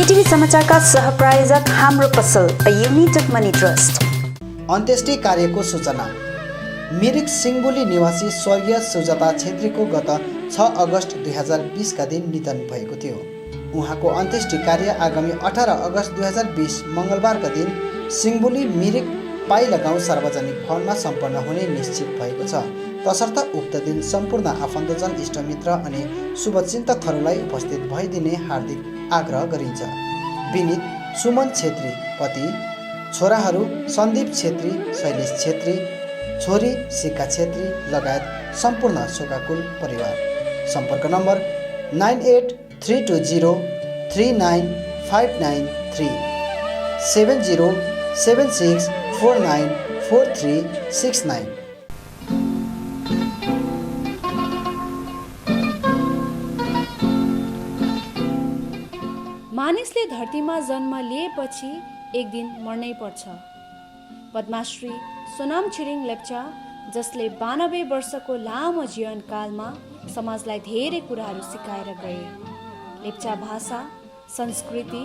केटीभी समाचारका सहप्रायोजक हाम्रो पसल अ युनाइटेड मनी ट्रस्ट। अन्त्येष्टि कार्यको सूचना। मिरिक सिंहबुली निवासी स्वर्गीय सुजाता छेत्रीको गत 6 अगस्त 2020 का दिन निधन भएको थियो। उहाँको अन्त्येष्टि कार्य आगामी 18 अगस्त 2020 मङ्गलबारका दिन सिंहबुली मिरिक पाइला गाउँ सार्वजनिक भवनमा सम्पन्न हुने निश्चित भएको छ। तसर्थ उक्त दिन सम्पूर्ण आफन्तजन, इष्टमित्र अनि शुभचिन्तकहरूलाई उपस्थित भइदिने हार्दिक आग्रह गरिन्छ। विनीत सुमन छेत्री पति, छोराहरू सन्दीप छेत्री, शैलेश छेत्री, छोरी सिक्का छेत्री लगायत सम्पूर्ण शोकाकुल परिवार। सम्पर्क नम्बर 9832039593 7076494369। मानिसले धरतीमा जन्म लिएपछि एक दिन मर्नै पर्छ। पद्माश्री सोनाम छिरिङ लेप्चा, जसले 92 वर्षको लामो जीवनकालमा समाजलाई धेरै कुराहरू सिकाएर गए। लेप्चा भाषा, संस्कृति,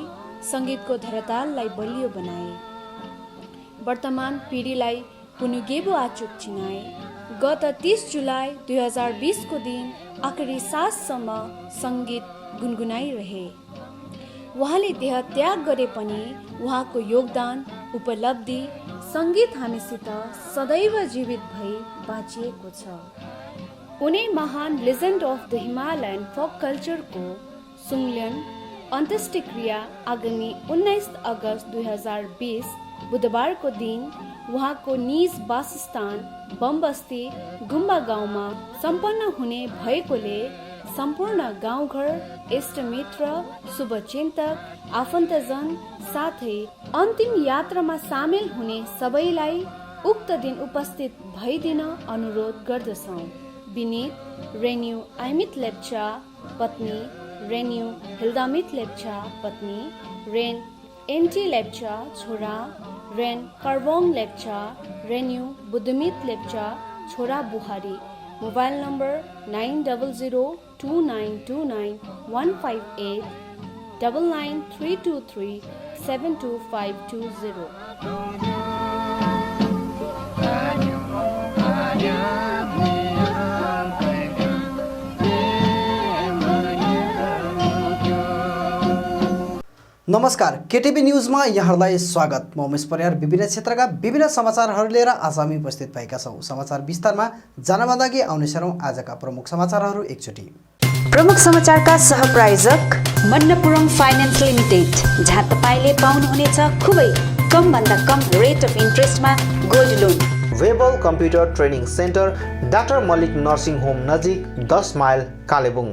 सङ्गीतको धरातललाई बलियो बनाए। वर्तमान पिँढीलाई पुनुगेबो आचुक चिनाए। गत 30 जुलाई 2020 को दिन आखिरी साससम्म सङ्गीत गुनगुनाइरहे। उहाँले देह त्याग गरे पनि उहाँको योगदान, उपलब्धि, सङ्गीत हामीसित सदैव जीवित भई बाँचिएको छ। उनी महान legend of the Himalayan folk कल्चरको सुङल्यान अन्त्येष्टिक्रिया आगामी 19 अगस्त 2020 बुधबारको दिन उहाँको निज वासस्थान बमबस्ती गुम्बा गाउँमा सम्पन्न हुने भएकोले सम्पूर्ण गाउँघर, इष्टमित्र, शुभचिन्तक, आफन्तजन साथै अन्तिम यात्रामा सामेल हुने सबैलाई उक्त दिन उपस्थित भइदिन अनुरोध गर्दछौँ। विनीत रेन्यू आइमित लेप्चा पत्नी, रेन्यू हिल्दामित लेप्चा पत्नी, रेन एन्टी लेप्चा छोरा, रेन कार्बोङ लेप्चा, रेन्यू बुद्धमित लेप्चा छोरा बुहारी। Mobile number 9029299158 9932372520। नमस्कार, केटीभी न्युजमा यहाँहरूलाई स्वागत। म उमेश परियार विभिन्न क्षेत्रका विभिन्न समाचारहरू लिएर आज हामी उपस्थित भएका छौँ। समाचार विस्तारमा जानभन्दा अघि आउने छौँ आजका प्रमुख समाचारहरू एकचोटि। प्रमुख समाचारका सहप्रायोजक मन्नपुरम फाइनान्स लिमिटेड, जहाँ तपाईँले पाउनुहुनेछ खुबै कमभन्दा कम रेट अफ इन्ट्रेस्टमा gold loan. Webel computer training centre, doctor Mallick nursing home नजिक 10 माइल कालेबुङ।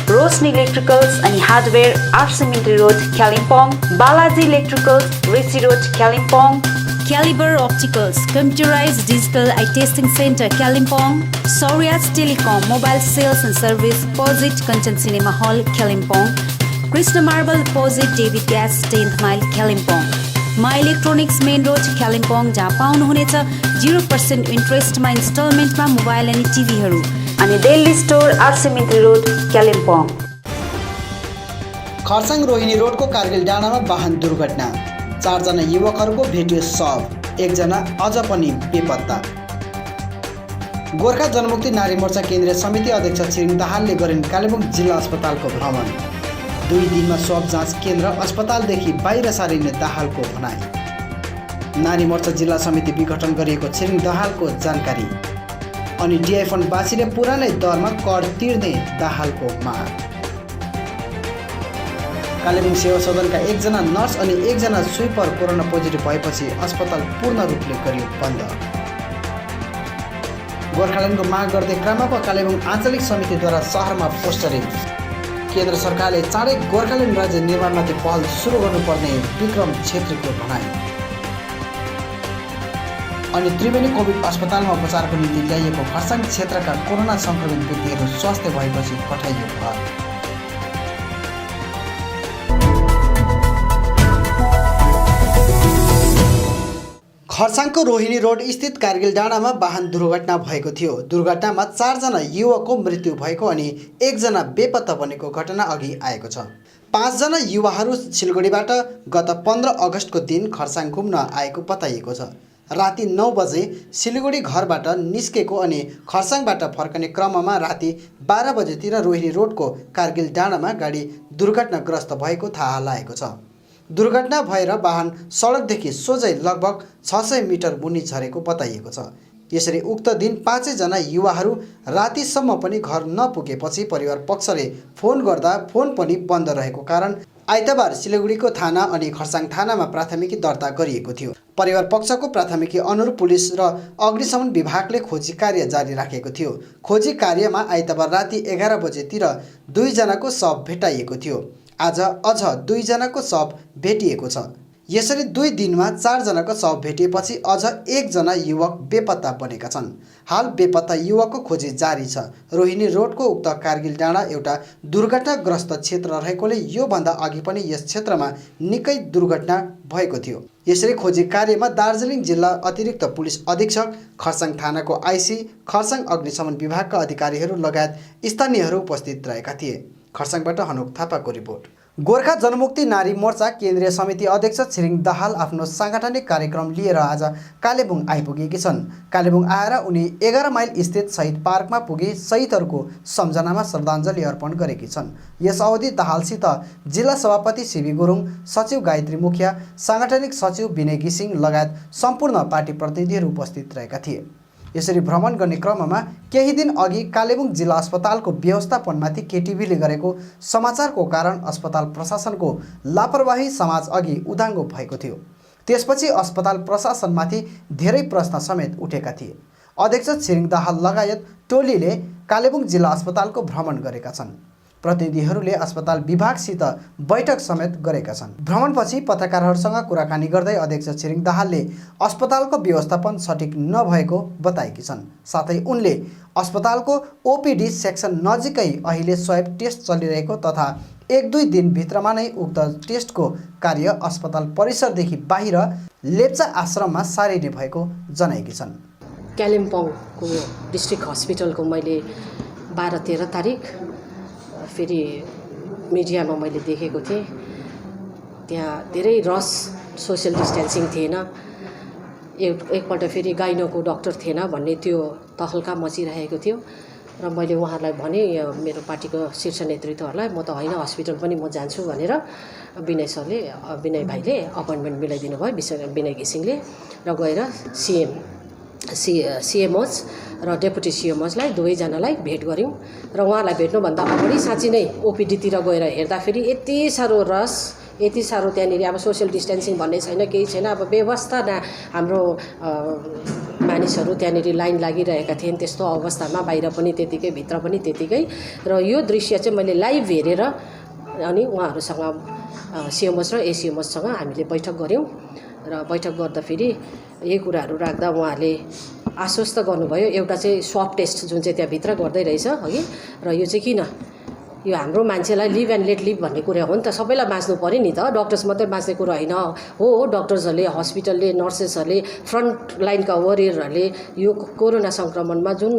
रोशनी इलेक्ट्रिकल्स अनि hardware RC Mintri road Kalimpong. Balaji electricals RC road Kalimpong. Calibre opticals computerised digital eye testing centre Kalimpong. Sauryas telecom mobile sales and service opposite Kanchan cinema hall Kalimpong. Krishna marble opposite David gas 10th mile Kalimpong. My electronics main road Kalimpong, जहाँ पाउनुहुनेछ 0% इन्ट्रेस्टमा इन्स्टलमेन्टमा mobile अनि टिभीहरू। अनि Delhi store आरसिमिन्ट्री road Kalimpong. Kurseong Rohini रोडको कारगिल डाँडामा वाहन दुर्घटना, 4 जना युवकहरूको भेटियो शव, 1 जना अझ पनि बेपत्ता। गोर्खा जनमुक्ति नारी मोर्चा केन्द्रीय समिति अध्यक्ष छिरिङ दाहालले गरिन् कालेबुङ जिल्ला अस्पतालको भ्रमण। 2 दिनमा शव जाँच केन्द्र अस्पतालदेखि बाहिर सारिने दाहालको भनाइ। नारी मोर्चा जिल्ला समिति विघटन गरिएको छिरिङ दाहालको जानकारी। अनि डिआई फन्डवासीले पुरानै दरमा कर तिर्ने दाहालको माग। कालेबुङ सेवा सदनका 1 जना नर्स अनि 1 जना स्विपर कोरोना पोजिटिभ भएपछि अस्पताल पूर्ण रूपले गरियो बन्द। गोर्खाल्यान्डको माग गर्दै क्रामाको कालेबुङ आञ्चलिक समितिद्वारा शहरमा पोस्टरिङ। केन्द्र सरकारले चाँडै गोर्खाल्यान्ड राज्य निर्माणमाथि पहल सुरु गर्नुपर्ने विक्रम छेत्रीको भनाइ। अनि त्रिवेणी कोभिड अस्पतालमा उपचारको निम्ति ल्याइएको खरसाङ क्षेत्रका कोरोना सङ्क्रमित व्यक्तिहरू स्वास्थ्य भएपछि पठाइयो घर। खर्साङको रोहिणी रोड स्थित कारगिल डाँडामा वाहन दुर्घटना भएको थियो। दुर्घटनामा 4 जना युवकको मृत्यु भएको अनि 1 जना बेपत्ता बनेको घटना अघि आएको छ। 5 जना युवाहरू सिलगढीबाट गत 15 अगस्तको दिन खर्साङ घुम्न आएको बताइएको छ। राति 9 बजे सिलगढी घरबाट निस्केको अनि खर्साङबाट फर्कने क्रममा राति 12 बजेतिर रोहिणी रोडको कारगिल डाँडामा गाडी दुर्घटनाग्रस्त भएको थाहा लागेको छ। दुर्घटना भएर वाहन सडकदेखि सोझै लगभग 600 मिटर मुनि झरेको बताइएको छ। यसरी उक्त दिन 5 जना युवाहरू रातिसम्म पनि घर नपुगेपछि परिवार पक्षले फोन गर्दा फोन पनि बन्द रहेको कारण आइतबार सिलगढीको थाना अनि खर्साङ थानामा प्राथमिकी दर्ता गरिएको थियो। परिवार पक्षको प्राथमिकी अनुरूप पुलिस र अग्निशमन विभागले खोजी कार्य जारी राखेको थियो। खोजी कार्यमा आइतबार राति 11 बजेतिर 2 जनाको शव भेटाइएको थियो। आज अझ 2 जनाको शव भेटिएको छ। यसरी 2 दिनमा 4 जनाको शव भेटिएपछि अझ 1 जना युवक बेपत्ता बनेका छन्। हाल बेपत्ता युवकको खोजी जारी छ। रोहिणी रोडको उक्त कारगिल डाँडा एउटा दुर्घटनाग्रस्त क्षेत्र रहेकोले योभन्दा अघि पनि यस क्षेत्रमा निकै दुर्घटना भएको थियो। यसरी खोजी कार्यमा दार्जिलिङ जिल्ला अतिरिक्त पुलिस अधीक्षक, खर्साङ थानाको आइसी, खर्साङ अग्निशमन विभागका अधिकारीहरू लगायत स्थानीयहरू उपस्थित रहेका थिए। खर्साङबाट हनुक थापाको रिपोर्ट। गोर्खा जनमुक्ति नारी मोर्चा केन्द्रीय समिति अध्यक्ष छिरिङ दाहाल आफ्नो सांगठनिक कार्यक्रम लिएर आज कालेबुङ आइपुगेकी छन्। कालेबुङ आएर उनी 11 माइल स्थित शहीद पार्कमा पुगी शहीदहरूको सम्झनामा श्रद्धाञ्जली अर्पण गरेकी छन्। यस अवधि दाहालसित जिल्ला सभापति सिबी गुरुङ, सचिव गायत्री मुखिया, सांगठनिक सचिव विनय घिसिङ लगायत सम्पूर्ण पार्टी प्रतिनिधिहरू उपस्थित रहेका थिए। यसरी भ्रमण गर्ने क्रममा केही दिन अघि कालेबुङ जिल्ला अस्पतालको व्यवस्थापनमाथि केटिभीले गरेको समाचारको कारण अस्पताल प्रशासनको लापरवाही समाज अघि उदाङ्गो भएको थियो। त्यसपछि अस्पताल प्रशासनमाथि धेरै प्रश्न समेत उठेका थिए। अध्यक्ष छिरिङ दाहाल लगायत टोलीले कालेबुङ जिल्ला अस्पतालको भ्रमण गरेका छन्। प्रतिनिधिहरूले अस्पताल विभागसित बैठक समेत गरेका छन्। भ्रमणपछि पत्रकारहरूसँग कुराकानी गर्दै अध्यक्ष छिरिङ दाहालले अस्पतालको व्यवस्थापन सठिक नभएको बताएकी छन्। साथै उनले अस्पतालको ओपीडी सेक्सन नजिकै अहिले स्वाब टेस्ट चलिरहेको तथा 1-2 दिनभित्रमा नै उक्त टेस्टको कार्य अस्पताल परिसरदेखि बाहिर लेप्चा आश्रममा सारिने भएको जनाएकी छन्। कालिम्पोङको डिस्ट्रिक्ट हस्पिटलको मैले 12-13 तारिक फेरि मिडियामा मैले देखेको थिएँ। त्यहाँ धेरै रस, सोसियल डिस्टेन्सिङ थिएन। एकपल्ट फेरि गाइनोको डक्टर थिएन भन्ने त्यो तहल्का मचिरहेको थियो र मैले उहाँहरूलाई भने, मेरो पार्टीको शीर्ष नेतृत्वहरूलाई, म त होइन हस्पिटल पनि म जान्छु भनेर विनय भाइले अपोइन्टमेन्ट मिलाइदिनु भयो, विनय घिसिङले, र गएर सिएमओज र डेपुटी सिएमओजलाई 2 जनालाई भेट गऱ्यौँ। र उहाँलाई भेट्नुभन्दा अगाडि साँच्ची नै ओपिडीतिर गएर हेर्दाखेरि यति साह्रो रस, यति साह्रो त्यहाँनिर अब सोसियल डिस्टेन्सिङ भन्ने छैन, केही छैन। अब व्यवस्था न हाम्रो मानिसहरू त्यहाँनिर लाइन लागिरहेका थिएँ। त्यस्तो अवस्थामा बाहिर पनि त्यतिकै, भित्र पनि त्यतिकै। र यो दृश्य चाहिँ मैले लाइभ हेरेर अनि उहाँहरूसँग सिएमओज र एसिएमओजसँग हामीले बैठक गऱ्यौँ। र बैठक गर्दाखेरि यही कुराहरू राख्दा उहाँहरूले आश्वस्त गर्नुभयो। एउटा चाहिँ स्वाब टेस्ट जुन चाहिँ त्यहाँभित्र गर्दै रहेछ अघि, र यो चाहिँ किन, यो हाम्रो मान्छेलाई लिभ एन्ड लेट लिभ भन्ने कुरा हो नि त। सबैलाई बाँच्नु पऱ्यो नि त, डक्टर्स मात्रै बाँच्ने कुरा होइन हो। डक्टर्सहरूले, हस्पिटलले, नर्सेसहरूले, फ्रन्ट लाइनका वरियरहरूले यो कोरोना सङ्क्रमणमा जुन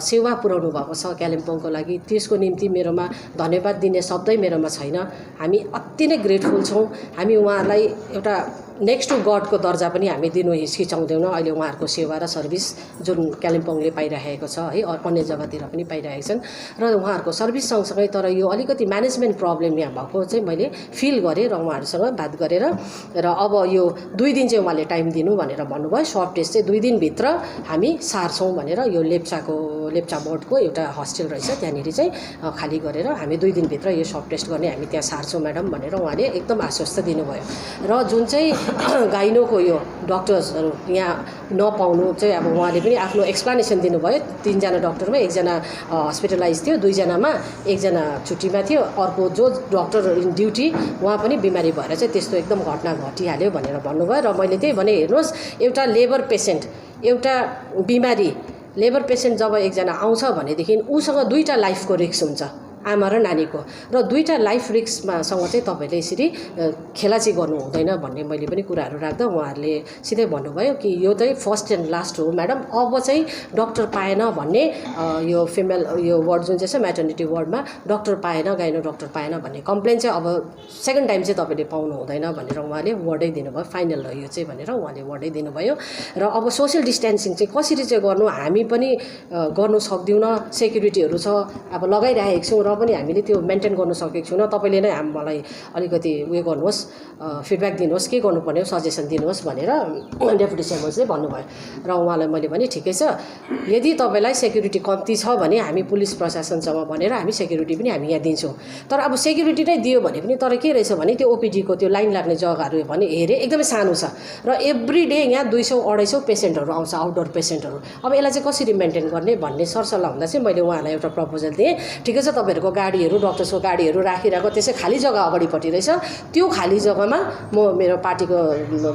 सेवा पुर्याउनु भएको छ कालिम्पोङको लागि, त्यसको निम्ति मेरोमा धन्यवाद दिने शब्दै मेरोमा छैन। हामी अति नै ग्रेटफुल छौँ। हामी उहाँहरूलाई एउटा नेक्स्ट टु गडको दर्जा पनि हामी दिनु हिचकिचाउँदैनौँ। अहिले उहाँहरूको सेवा र सर्भिस जुन कालिम्पोङले पाइरहेको छ है, अन्य जग्गातिर पनि पाइरहेका छन्। र उहाँहरूको सर्भिस सँगसँगै तर यो अलिकति म्यानेजमेन्ट प्रब्लम यहाँ भएको चाहिँ मैले फिल गरेँ र उहाँहरूसँग बात गरेर, र अब यो 2 दिन चाहिँ उहाँले टाइम दिनु भनेर भन्नुभयो। स्वाब टेस्ट चाहिँ 2 दिनभित्र हामी सार्छौँ भनेर, यो लेप्चा बोर्डको एउटा हस्टेल रहेछ त्यहाँनिर चाहिँ खाली गरेर हामी 2 दिनभित्र यो स्वाब टेस्ट गर्ने हामी त्यहाँ सार्छौँ म्याडम भनेर उहाँले एकदम आश्वस्त दिनुभयो। र जुन चाहिँ गाइनोको यो डक्टर्सहरू यहाँ नपाउनु चाहिँ अब उहाँले पनि आफ्नो एक्सप्लेनेसन दिनुभयो। 3 जना डक्टरमा 1 जना हस्पिटलाइज थियो, 2 जनामा 1 जना छुट्टीमा थियो, अर्को जो डक्टर इन ड्युटी उहाँ पनि बिमारी भएर चाहिँ त्यस्तो एकदम घटना घटिहाल्यो भनेर भन्नुभयो। र मैले त्यही भने, हेर्नुहोस्, एउटा लेबर पेसेन्ट, एउटा बिमारी लेबर पेसेन्ट जब 1 जना आउँछ भनेदेखि उसँग 2टा लाइफको रिस्क हुन्छ। आमा र नानीको र दुईवटा लाइफ रिस्कमासँग चाहिँ तपाईँले यसरी खेला चाहिँ गर्नु हुँदैन भन्ने मैले पनि कुराहरू राख्दा उहाँहरूले सिधै भन्नुभयो कि यो चाहिँ फर्स्ट एन्ड लास्ट हो म्याडम, अब चाहिँ डक्टर पाएन भन्ने यो फिमेल यो वार्ड जुन चाहिँ छ म्याटर्निटी वार्डमा डक्टर पाएन, गाइनो डक्टर पाएन भन्ने कम्प्लेन चाहिँ अब सेकेन्ड टाइम चाहिँ तपाईँले पाउनु हुँदैन भनेर उहाँले वर्डै दिनुभयो, फाइनल हो यो चाहिँ भनेर उहाँले वर्डै दिनुभयो। र अब सोसियल डिस्टेन्सिङ चाहिँ कसरी चाहिँ गर्नु, हामी पनि गर्नु सक्दैनौँ, सेक्युरिटीहरू छ अब लगाइरहेको छौँ र पनि हामीले त्यो मेन्टेन गर्नु सकेको छौँ। तपाईँले नै मलाई अलिकति उयो गर्नुहोस्, फिडब्याक दिनुहोस्, के गर्नुपर्ने हो सजेसन दिनुहोस् भनेर डेपुटी सिएमओले भन्नुभयो। र उहाँलाई मैले भने ठिकै छ, यदि तपाईँलाई सेक्युरिटी कम्ती छ भने हामी पुलिस प्रशासनसँग भनेर हामी सेक्युरिटी पनि हामी यहाँ दिन्छौँ। तर अब सेक्युरिटी नै दियो भने पनि तर के रहेछ भने त्यो ओपिडीको त्यो लाइन लाग्ने जग्गाहरू भने हेरेँ एकदमै सानो छ र एभ्री डे यहाँ 200-250 पेसेन्टहरू आउँछ, आउटडोर पेसेन्टहरू। अब यसलाई चाहिँ कसरी मेन्टेन गर्ने भन्ने सरसल्लाह हुँदा चाहिँ मैले उहाँलाई एउटा प्रपोजल दिएँ। ठिकै छ, तपाईँहरूको गाडीहरू डक्टर्सको गाडीहरू राखिरहेको त्यसै खाली जग्गा अगाडिपट्टि रहेछ, त्यो खाली जग्गामा म मेरो पार्टीको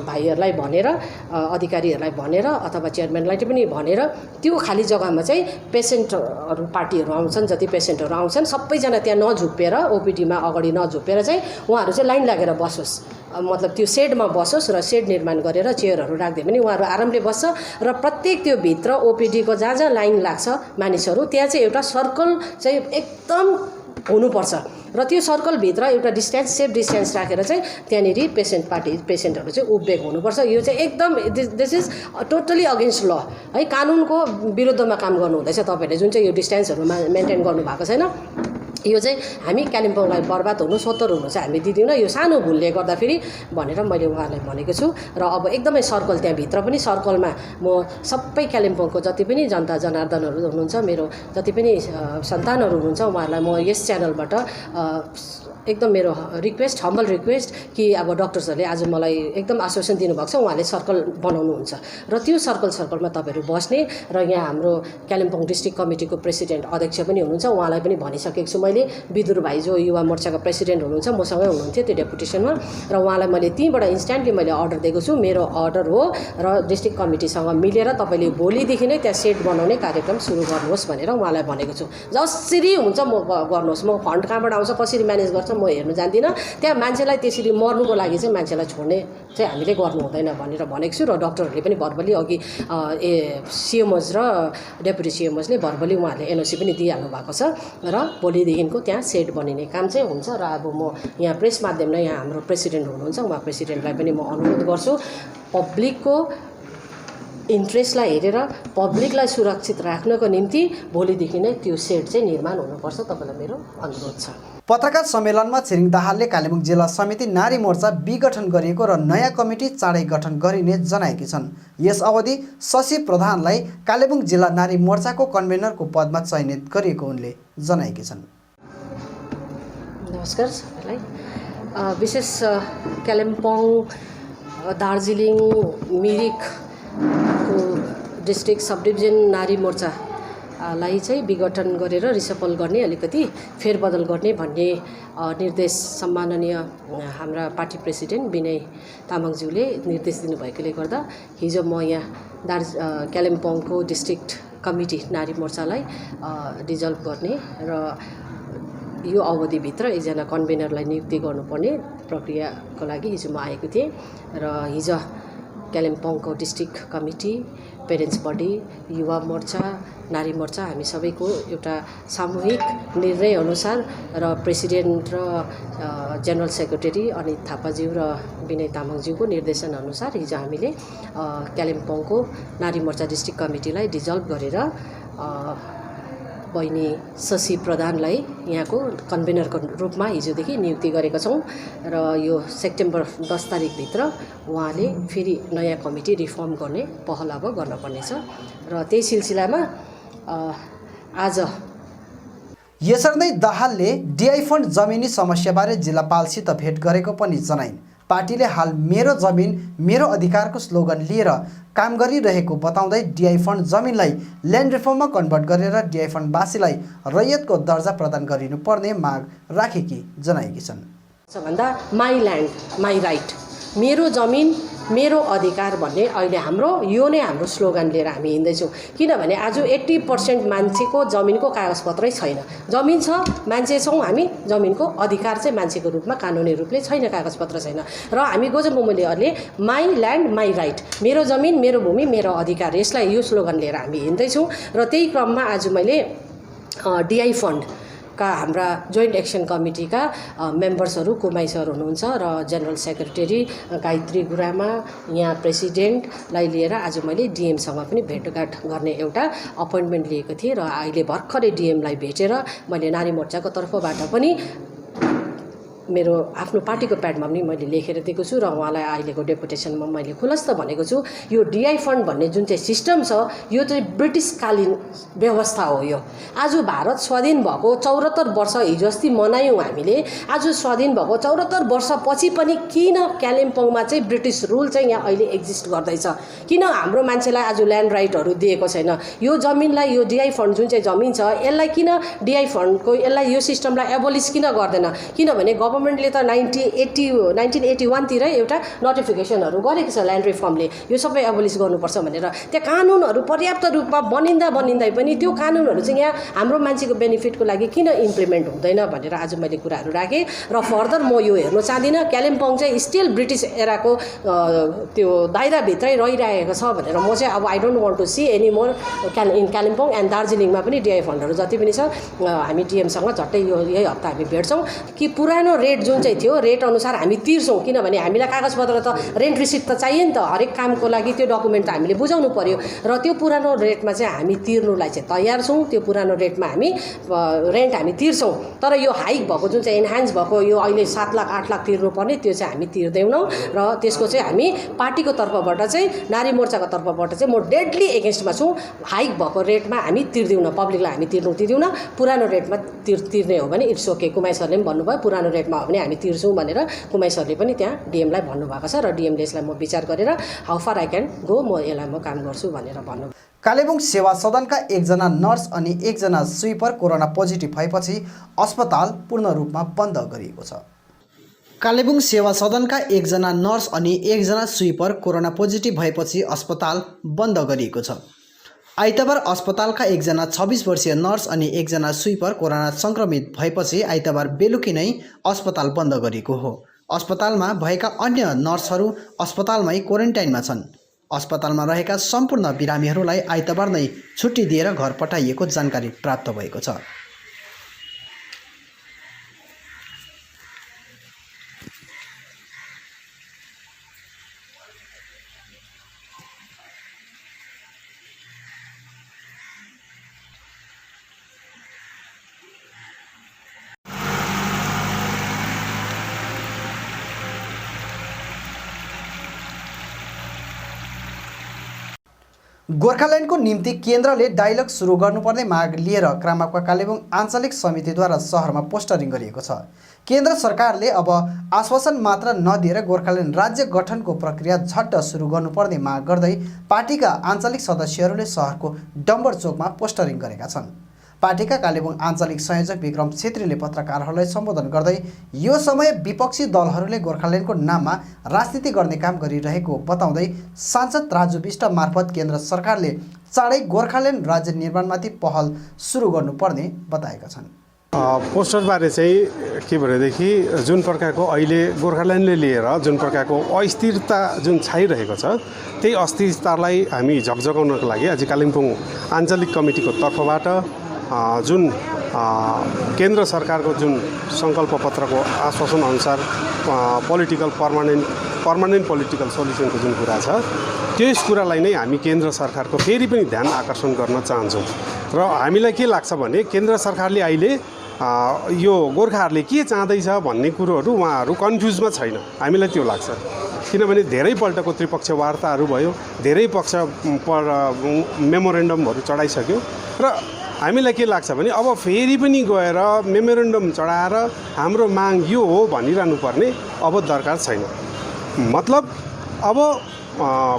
भाइहरूलाई भनेर अधिकारीहरूलाई भनेर अथवा चेयरम्यानलाई पनि भनेर त्यो खाली जग्गामा चाहिँ पेसेन्टहरू पार्टीहरू आउँछन्, जति पेसेन्टहरू आउँछन् सबैजना त्यहाँ नझुप्पेर ओपिडीमा अगाडि नझुप्पेर चाहिँ उहाँहरू चाहिँ लाइन लागेर बसोस्, मतलब त्यो सेडमा बसोस् र सेड निर्माण गरेर चेयरहरू राखिदियो भने उहाँहरू आरामले बस्छ र प्रत्येक त्यो भित्र ओपिडीको जहाँ जहाँ लाइन लाग्छ मानिसहरू त्यहाँ चाहिँ एउटा सर्कल चाहिँ एकदम हुनुपर्छ र त्यो सर्कलभित्र एउटा डिस्टेन्स सेफ डिस्टेन्स राखेर चाहिँ त्यहाँनिर पेसेन्टहरू चाहिँ उभिएको हुनुपर्छ। यो चाहिँ एकदम दिस इज टोटली अगेन्स्ट ल है, कानुनको विरुद्धमा काम गर्नु हुँदैछ तपाईँहरूले जुन चाहिँ यो डिस्टेन्सहरू मेन्टेन गर्नुभएको छैन। यो चाहिँ हामी कालिम्पोङलाई बर्बाद हुनु 70 हुनु चाहिँ हामी दिँदैनौँ, यो सानो भुलले गर्दाखेरि भनेर मैले उहाँलाई भनेको छु। र अब एकदमै सर्कल त्यहाँभित्र पनि सर्कलमा म सबै कालिम्पोङको जति पनि जनता जनार्दनहरू हुनुहुन्छ, मेरो जति पनि सन्तानहरू हुनुहुन्छ उहाँहरूलाई म यस च्यानलबाट एकदम मेरो रिक्वेस्ट, हम्बल रिक्वेस्ट कि अब डक्टर्सहरूले आज मलाई एकदम आश्वासन दिनुभएको छ उहाँले सर्कल बनाउनुहुन्छ र त्यो सर्कलमा तपाईँहरू बस्ने र यहाँ हाम्रो कालिम्पोङ डिस्ट्रिक्ट कमिटीको प्रेसिडेन्ट अध्यक्ष पनि हुनुहुन्छ, उहाँलाई पनि भनिसकेको छु मैले। विदुर भाइ जो युवा मोर्चाको प्रेसिडेन्ट हुनुहुन्छ मसँगै हुनुहुन्थ्यो त्यो डेपुटेसनमा, र उहाँलाई मैले त्यहीँबाट इन्स्ट्यान्टली मैले अर्डर दिएको छु, मेरो अर्डर हो र डिस्ट्रिक्ट कमिटीसँग मिलेर तपाईँले भोलिदेखि नै त्यहाँ सेड बनाउने कार्यक्रम सुरु गर्नुहोस् भनेर उहाँलाई भनेको छु। जसरी हुन्छ म गर्नुहोस्, म फन्ड कहाँबाट आउँछ कसरी म्यानेज गर्छ म हेर्नु जान्दिनँ, त्यहाँ मान्छेलाई त्यसरी मर्नुको लागि चाहिँ मान्छेलाई छोड्ने चाहिँ हामीले गर्नु हुँदैन भनेर भनेको छु। र डक्टरहरूले पनि भर्बली अघि सिएमओज र डेपुटी सिएमओजले भर्बली उहाँहरूले एनओसी पनि दिइहाल्नु भएको छ र भोलिदेखिको त्यहाँ सेड बनिने काम चाहिँ हुन्छ। र अब म यहाँ प्रेस माध्यमले यहाँ हाम्रो प्रेसिडेन्ट हुनुहुन्छ उहाँ प्रेसिडेन्टलाई पनि म अनुरोध गर्छु पब्लिकको इन्ट्रेस्टलाई हेरेर पब्लिकलाई सुरक्षित राख्नको निम्ति भोलिदेखि नै त्यो सेड चाहिँ निर्माण हुनुपर्छ, तपाईँलाई मेरो अनुरोध छ। पत्रकार सम्मेलनमा छिरिङ दाहालले कालेबुङ जिल्ला समिति नारी मोर्चा विघटन गरिएको र नयाँ कमिटी चाँडै गठन गरिने जनाएकी छन्। यस अवधि शशि प्रधानलाई कालेबुङ जिल्ला नारी मोर्चाको कन्भेनरको पदमा चयनित गरिएको उनले जनाएकी छन्। नमस्कार सबैलाई। विशेष कालिम्पोङ, दार्जिलिङ, मिरिकको डिस्ट्रिक्ट सब डिभिजन नारी मोर्चा लाई चाहिँ विघटन गरेर रिसफल गर्ने, अलिकति फेरबदल गर्ने भन्ने निर्देश सम्माननीय हाम्रा पार्टी प्रेसिडेन्ट विनय तामाङज्यूले निर्देश दिनुभएकोले गर्दा हिजो म यहाँ कालिम्पोङको डिस्ट्रिक्ट कमिटी नारी मोर्चालाई डिजल्भ गर्ने र यो अवधिभित्र एकजना कन्भेनरलाई नियुक्ति गर्नुपर्ने प्रक्रियाको लागि हिजो म आएको थिएँ। र हिजो कालिम्पोङको district committee, parents body, Yuva Morcha, नारी मोर्चा हामी सबैको एउटा सामूहिक निर्णय अनुसार र प्रेसिडेन्ट र जनरल सेक्रेटरी अनित थापाज्यू र विनय तामाङज्यूको निर्देशन अनुसार हिजो हामीले कालिम्पोङको नारी मोर्चा डिस्ट्रिक्ट कमिटीलाई डिजल्भ गरेर बहिनी शशि प्रधानलाई यहाँको कन्भेनरको रूपमा हिजोदेखि नियुक्ति गरेका छौँ र यो सेप्टेम्बर 10 तारिकभित्र उहाँले फेरि नयाँ कमिटी रिफर्म गर्ने पहल अब गर्नुपर्नेछ र त्यही सिलसिलामा आज यसरी नै दाहालले डिआई फन्ड जमिनी समस्याबारे जिल्लापालसित भेट गरेको पनि जनाइन्। पार्टीले हाल मेरो जमिन मेरो अधिकारको स्लोगन लिएर काम गरिरहेको बताउँदै डिआई फन्ड जमिनलाई ल्यान्ड रिफर्ममा कन्भर्ट गरेर डिआई फन्डवासीलाई रैयतको दर्जा प्रदान गरिनुपर्ने माग राखेकी जनाएकी छन्। भन्दा माई ल्यान्ड माई राइट, मेरो जमिन मेरो अधिकार भन्ने अहिले हाम्रो यो नै हाम्रो स्लोगन लिएर हामी हिँड्दैछौँ। किनभने आज 80% मान्छेको जमिनको कागजपत्रै छैन। जमिन छ, मान्छे छौँ हामी, जमिनको अधिकार चाहिँ मान्छेको रूपमा कानुनी रूपले छैन, कागजपत्र छैन। र हामी गोजमुमूल्यहरूले माई ल्यान्ड माई राइट, मेरो जमिन मेरो भूमि मेरो अधिकार, यसलाई यो स्लोगन लिएर हामी हिँड्दैछौँ। र त्यही क्रममा आज मैले डिआई फन्ड का हाम्रा जोइन्ट एक्सन कमिटीका मेम्बर्सहरू कुमाई सर हुनुहुन्छ र जनरल सेक्रेटरी गायत्री गुरामा, यहाँ प्रेसिडेन्टलाई लिएर आज मैले डिएमसँग पनि भेटघाट गर्ने एउटा अपोइन्टमेन्ट लिएको थिएँ। र अहिले भर्खरै डिएमलाई भेटेर मैले नारी मोर्चाको तर्फबाट पनि मेरो आफ्नो पार्टीको प्याडमा पनि मैले लेखेर दिएको छु र उहाँलाई अहिलेको डेपुटेसनमा मैले खुलस्त भनेको छु, यो डिआई फन्ड भन्ने जुन चाहिँ सिस्टम छ यो चाहिँ ब्रिटिसकालीन व्यवस्था हो। यो आज भारत स्वाधीन भएको 74 वर्ष हिजो अस्ति मनायौँ हामीले। आज स्वाधीन भएको 74 वर्षपछि पनि किन कालिम्पोङमा चाहिँ ब्रिटिस रुल चाहिँ यहाँ अहिले एक्जिस्ट गर्दैछ? किन हाम्रो मान्छेलाई आज ल्यान्ड राइटहरू दिएको छैन? यो जमिनलाई, यो डिआई फन्ड जुन चाहिँ जमिन छ यसलाई किन डिआई फन्डको यसलाई यो सिस्टमलाई एबोलिस किन गर्दैन? किनभने गभर्मेन्टले त 1981 तिर एउटा नोटिफिकेसनहरू गरेको छ ल्यान्ड रिफर्मले, यो सबै एबोलिस गर्नुपर्छ भनेर। त्यहाँ कानुनहरू पर्याप्त रूपमा बनिँदै पनि त्यो कानुनहरू चाहिँ यहाँ हाम्रो मान्छेको बेनिफिटको लागि किन इम्प्लिमेन्ट हुँदैन भनेर आज मैले कुराहरू राखेँ। र फर्दर म यो हेर्न चाहदिनँ कालिम्पोङ चाहिँ स्टिल ब्रिटिस एराको त्यो दायराभित्रै रहिरहेको छ भनेर। म चाहिँ अब I don't want to see any more in Kalimpong and दार्जिलिङमा पनि डिआई फन्डहरू जति पनि छ हामी डिएमसँग झट्टै यही हप्ता हामी भेट्छौँ कि पुरानो रेट जुन चाहिँ थियो रेट अनुसार हामी तिर्छौँ। किनभने हामीलाई कागजपत्र त रेन्ट रिसिट त चाहियो नि त, हरेक कामको लागि त्यो डकुमेन्ट त हामीले बुझाउनु पर्यो। र त्यो पुरानो रेटमा चाहिँ हामी तिर्नुलाई चाहिँ तयार छौँ। त्यो पुरानो रेटमा हामी रेन्ट हामी तिर्छौँ। तर यो हाइक भएको जुन चाहिँ एनहान्स भएको यो अहिले 7 लाख 8 लाख तिर्नुपर्ने त्यो चाहिँ हामी तिर्दैनौँ। र त्यसको चाहिँ हामी पार्टीको तर्फबाट चाहिँ नारी मोर्चाको तर्फबाट चाहिँ म डेडली एगेन्स्टमा छु। हाइक भएको रेटमा हामी तिर्दैनौँ, पब्लिकलाई हामी तिर्दैनौँ। पुरानो रेटमा तिर्ने हो भने इट्स ओके। कुमाई सरले पनि भन्नुभयो पुरानो रेटमा हो भने हामी तिर्छौँ भनेर कुमाई सरले पनि त्यहाँ डिएमलाई भन्नुभएको छ। र डिएमले यसलाई म विचार गरेर how far I can go म यसलाई म काम गर्छु भनेर भन्नु। कालेबुङ सेवा सदनका एकजना नर्स अनि एकजना स्विपर कोरोना पोजिटिभ भएपछि अस्पताल पूर्ण रूपमा बन्द गरिएको छ। कालेबुङ सेवा सदनका एकजना नर्स अनि एकजना स्विपर कोरोना पोजिटिभ भएपछि अस्पताल बन्द गरिएको छ। आइतबार अस्पतालका एकजना 26 वर्षीय नर्स अनि एकजना स्विपर कोरोना सङ्क्रमित भएपछि आइतबार बेलुकी नै अस्पताल बन्द गरिएको हो। अस्पतालमा भएका अन्य नर्सहरू अस्पतालमै क्वारेन्टाइनमा छन्। अस्पतालमा रहेका सम्पूर्ण बिरामीहरूलाई आइतबार नै छुट्टी दिएर घर पठाइएको जानकारी प्राप्त भएको छ। गोर्खाल्यान्डको निम्ति केन्द्रले डायलग सुरु गर्नुपर्ने माग लिएर क्रामाका कालेबुङ आञ्चलिक समितिद्वारा सहरमा पोस्टरिङ गरिएको छ। केन्द्र सरकारले अब आश्वासन मात्र नदिएर गोर्खाल्यान्ड राज्य गठनको प्रक्रिया झट्ट सुरु गर्नुपर्ने माग गर्दै पार्टीका आञ्चलिक सदस्यहरूले सहरको डम्बर चोकमा पोस्टरिङ गरेका छन्। पार्टीका कालेबुङ आञ्चलिक संयोजक विक्रम छेत्रीले पत्रकारहरूलाई सम्बोधन गर्दै यो समय विपक्षी दलहरूले गोर्खाल्यान्डको नाममा राजनीति गर्ने काम गरिरहेको बताउँदै सांसद राजु विष्ट मार्फत केन्द्र सरकारले चाँडै गोर्खाल्यान्ड राज्य निर्माणमाथि पहल सुरु गर्नुपर्ने बताएका छन्। पोस्टरबारे चाहिँ के भनेदेखि जुन प्रकारको अहिले गोर्खाल्यान्डले लिएर जुन प्रकारको अस्थिरता जुन छाइरहेको छ त्यही अस्थिरतालाई हामी झकझगाउनको लागि आज कालिम्पोङ आञ्चलिक कमिटीको तर्फबाट जुन केन्द्र सरकारको जुन सङ्कल्प पत्रको आश्वासन अनुसार पर्मानेन्ट पोलिटिकल सोल्युसनको जुन कुरा छ त्यस कुरालाई नै हामी केन्द्र सरकारको फेरि पनि ध्यान आकर्षण गर्न चाहन्छौँ। र हामीलाई के लाग्छ भने केन्द्र सरकारले अहिले यो गोर्खाहरूले के चाहँदैछ भन्ने कुरोहरू उहाँहरू कन्फ्युजमा छैन, हामीलाई त्यो लाग्छ। किनभने धेरैपल्टको त्रिपक्षीय वार्ताहरू भयो, धेरै पक्ष मेमोरेन्डमहरू चढाइसक्यो र हामीलाई के लाग्छ भने अब फेरि पनि गएर मेमोरेन्डम चढाएर हाम्रो माग यो हो भनिरहनु पर्ने अब दरकार छैन। मतलब अब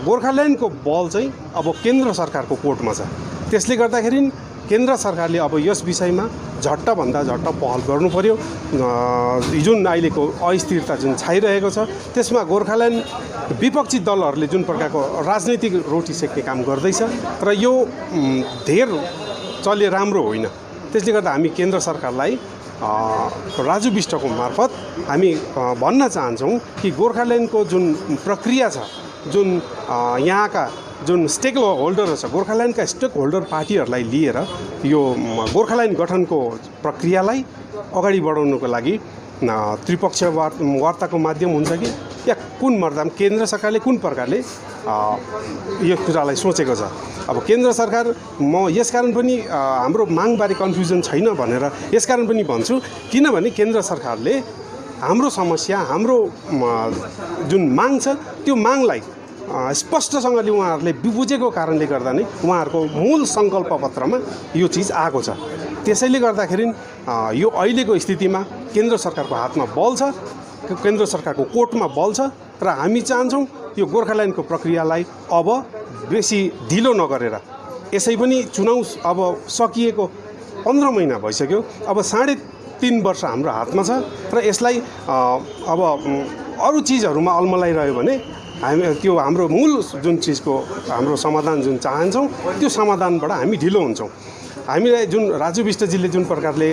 गोर्खाल्यान्डको बल चाहिँ अब केन्द्र सरकारको कोर्टमा छ। त्यसले गर्दाखेरि केन्द्र सरकारले अब यस विषयमा झट्टभन्दा झट्ट पहल गर्नु पर्यो। जुन अहिलेको अस्थिरता जुन छाइरहेको छ त्यसमा गोर्खाल्यान्ड विपक्षी दलहरूले जुन प्रकारको राजनैतिक रोटी सेक्ने काम गर्दैछ र यो धेर चले राम्रो होइन। त्यसले गर्दा हामी केन्द्र सरकारलाई राजु विष्टको मार्फत हामी भन्न चाहन्छौँ कि गोर्खाल्यान्डको जुन प्रक्रिया छ, जुन यहाँका जुन स्टेक होल्डरहरू छ, गोर्खाल्यान्डका स्टेक होल्डर पार्टीहरूलाई लिएर यो गोर्खाल्यान्ड गठनको प्रक्रियालाई अगाडि बढाउनुको लागि त्रिपक्षीय वार्ताको माध्यम हुन्छ कि या कुन मर्दाम केन्द्र सरकारले कुन प्रकारले यो कुरालाई सोचेको छ। अब केन्द्र सरकार म यसकारण पनि हाम्रो मागबारे कन्फ्युजन छैन भनेर यसकारण पनि भन्छु किनभने केन्द्र सरकारले हाम्रो समस्या, हाम्रो जुन माग छ त्यो मागलाई स्पष्टसँगले उहाँहरूले बुझेको कारणले गर्दा नै उहाँहरूको मूल सङ्कल्प पत्रमा यो चिज आएको छ। त्यसैले गर्दाखेरि यो अहिलेको स्थितिमा केन्द्र सरकारको हातमा बल छ, केन्द्र सरकारको कोर्टमा बल छ र हामी चाहन्छौँ यो गोर्खाल्यान्डको प्रक्रियालाई अब बेसी ढिलो नगरेर, यसै पनि चुनाव अब सकिएको 15 महिना भइसक्यो, अब 3.5 वर्ष हाम्रो हातमा छ र यसलाई अब अरू चिजहरूमा अल्मलाइरह्यो भने हामी त्यो हाम्रो मूल जुन चिजको हाम्रो समाधान जुन चाहन्छौँ त्यो समाधानबाट हामी ढिलो हुन्छौँ। हामीलाई जुन राजु विष्टजीले जुन प्रकारले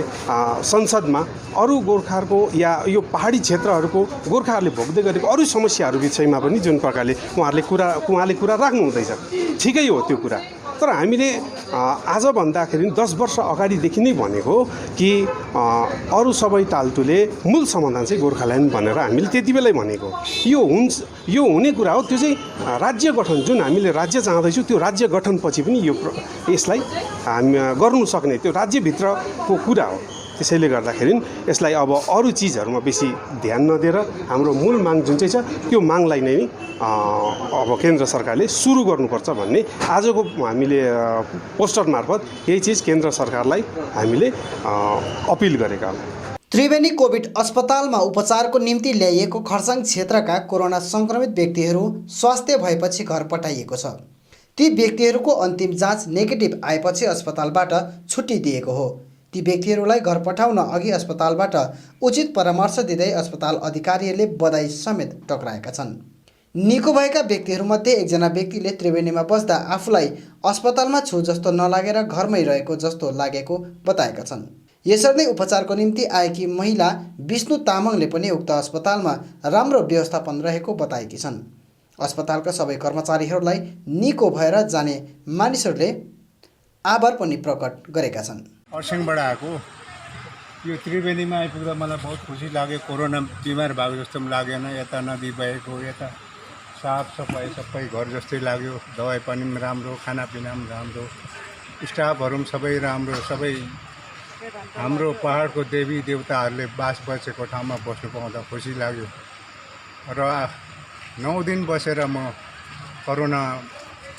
संसदमा अरू गोर्खाहरूको या यो पहाडी क्षेत्रहरूको गोर्खाहरूले भोग्दै गरेको अरू समस्याहरू विषयमा पनि जुन प्रकारले उहाँले कुरा राख्नु हुँदैछ, ठिकै हो त्यो कुरा। तर हामीले आज भन्दाखेरि 10 वर्ष अगाडिदेखि नै भनेको कि अरू सबै टाल्टुले मूल समाधान चाहिँ गोर्खाल्यान्ड भनेर हामीले त्यति बेलै भनेको। यो हुने कुरा हो। त्यो चाहिँ राज्य गठन, जुन हामीले राज्य चाहँदैछौँ त्यो राज्य गठनपछि पनि यसलाई हामी गर्नु सक्ने त्यो राज्यभित्रको कुरा हो। त्यसैले गर्दाखेरि यसलाई अब अरू चिजहरूमा बेसी ध्यान नदिएर हाम्रो मूल माग जुन चाहिँ छ त्यो मागलाई नै अब केन्द्र सरकारले सुरु गर्नुपर्छ भन्ने आजको हामीले पोस्टर मार्फत यही चिज केन्द्र सरकारलाई हामीले अपिल गरेका हौँ। त्रिवेणी कोभिड अस्पतालमा उपचारको निम्ति ल्याइएको खर्साङ क्षेत्रका कोरोना सङ्क्रमित व्यक्तिहरू स्वास्थ्य भएपछि घर पठाइएको छ। ती व्यक्तिहरूको अन्तिम जाँच नेगेटिभ आएपछि अस्पतालबाट छुट्टी दिएको हो। ती व्यक्तिहरूलाई घर पठाउन अघि अस्पतालबाट उचित परामर्श दिँदै अस्पताल अधिकारीहरूले बधाई समेत टक्राएका छन्। निको भएका व्यक्तिहरूमध्ये एकजना व्यक्तिले त्रिवेणीमा बस्दा आफूलाई अस्पतालमा छु जस्तो नलागेर घरमै रहेको जस्तो लागेको बताएका छन्। यसरी नै उपचारको निम्ति आएकी महिला विष्णु तामाङले पनि उक्त अस्पतालमा राम्रो व्यवस्थापन रहेको बताएकी छन्। अस्पतालका सबै कर्मचारीहरूलाई निको भएर जाने मानिसहरूले आभार पनि प्रकट गरेका छन्। खरसाङबाट आएको यो त्रिवेणीमा आइपुग्दा मलाई बहुत खुसी लाग्यो। कोरोना बिमार भएको जस्तो पनि लागेन। यता नदी भएको, यता साफसफाइ सबै घर जस्तै लाग्यो। दबाई पानी पनि राम्रो, खानापिना पनि राम्रो, स्टाफहरू पनि सबै राम्रो। सबै हाम्रो पहाडको देवी देवताहरूले बास बसेको ठाउँमा बस्नु पाउँदा खुसी लाग्यो। र 9 दिन बसेर म कोरोना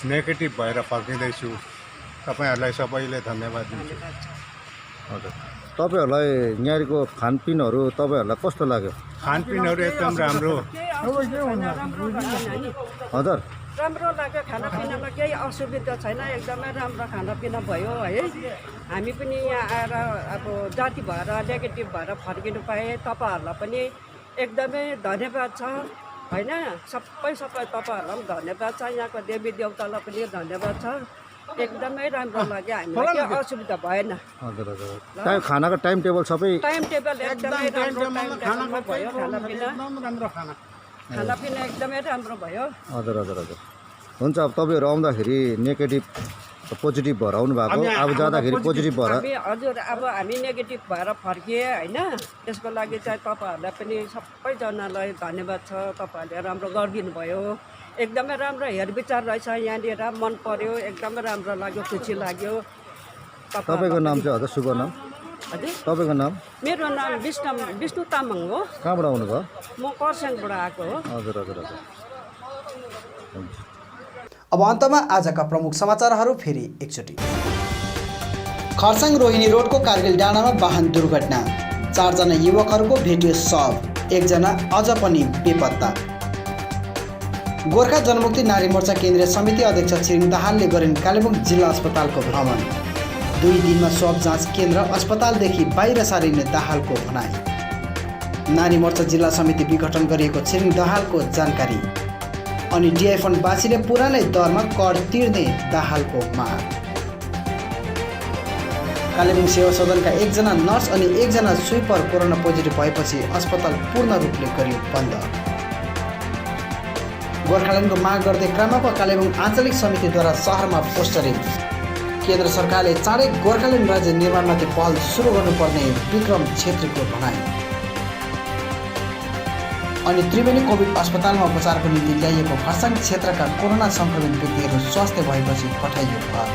नेगेटिभ भएर फर्किँदैछु। तपाईँहरूलाई सबैले धन्यवाद दिन्छु। हजुर, तपाईँहरूलाई यहाँको खानपिनहरू तपाईँहरूलाई कस्तो लाग्यो? खानपिनहरू एकदम राम्रो। हजुर, राम्रो लाग्यो। खानापिनामा केही असुविधा छैन, एकदमै राम्रो खानापिना भयो है। हामी पनि यहाँ आएर अब जाति भएर नेगेटिभ भएर फर्किनु पाएँ। तपाईँहरूलाई पनि एकदमै धन्यवाद छ होइन। सबै तपाईँहरूलाई पनि धन्यवाद छ। यहाँको देवी देवतालाई पनि धन्यवाद छ। एकदमै राम्रो लाग्यो। हामीलाई केही असुविधा भएन। हजुर हजुर, खानाको टाइम टेबल सबै टाइम टेबल एकदमै राम्रो भयो। खानापिना एकदमै राम्रो भयो। हजुर हजुर हजुर, हुन्छ। अब तपाईँहरू आउँदाखेरि नेगेटिभ पोजिटिभ भएर आउनु भएको, अब जाँदाखेरि पोजिटिभ भएर। हजुर, अब हामी नेगेटिभ भएर फर्किए होइन। त्यसको लागि चाहिँ तपाईँहरूलाई पनि सबैजनालाई धन्यवाद छ। तपाईँहरूले राम्रो गरिदिनु भयो। एकदमै राम्रो हेरविचार रहेछ यहाँनिर, मन पर्यो। एकदमै राम्रो लाग्यो, खुसी लाग्यो। तपाईँको नाम चाहिँ हजुर शुभ नाम? हजुर, तपाईँको नाम? मेरो नाम विष्णु तामाङ हो। कहाँबाट आउनुभयो? म खरसाङबाट आएको हो। हजुर हजुर हजुर, हुन्छ। अब अन्तमा आजका प्रमुख समाचारहरू फेरि एकचोटि। खरसाङ रोहिणी रोडको कारगिल डाँडामा वाहन दुर्घटना, 4 जना युवकहरूको भेटियो शव, 1 जना अझ पनि बेपत्ता। गोर्खा जनमुक्ति नारी मोर्चा केन्द्रीय समिति अध्यक्ष छिरिङ दाहालले गरिन् कालेबुङ जिल्ला अस्पतालको भ्रमण। 2 दिनमा स्वाब जाँच केन्द्र अस्पतालदेखि बाहिर सारिने दाहालको भनाई। नारी मोर्चा जिल्ला समिति विघटन गरिएको छिरिङ दाहालको जानकारी। अनि डिआई फन्डवासीले पुरानै दरमा कर तिर्ने दाहालको माग। कालेबुङ सेवा सदनका 1 जना नर्स अनि 1 जना स्विपर कोरोना पोजिटिभ भएपछि अस्पताल पूर्ण रूपले गरियो बन्द। गोर्खाल्यान्डको माग गर्दै क्रामाको कालेबुङ आञ्चलिक समितिद्वारा शहरमा पोस्टरिङ। केन्द्र सरकारले चाँडै गोर्खाल्यान्ड राज्य निर्माणमाथि पहल सुरु गर्नुपर्ने विक्रम छेत्रीको भनाई। अनि त्रिवेणी कोभिड अस्पतालमा उपचारको निम्ति ल्याइएको खरसाङ क्षेत्रका कोरोना सङ्क्रमित व्यक्तिहरू स्वस्थ भएपछि पठाइयो घर।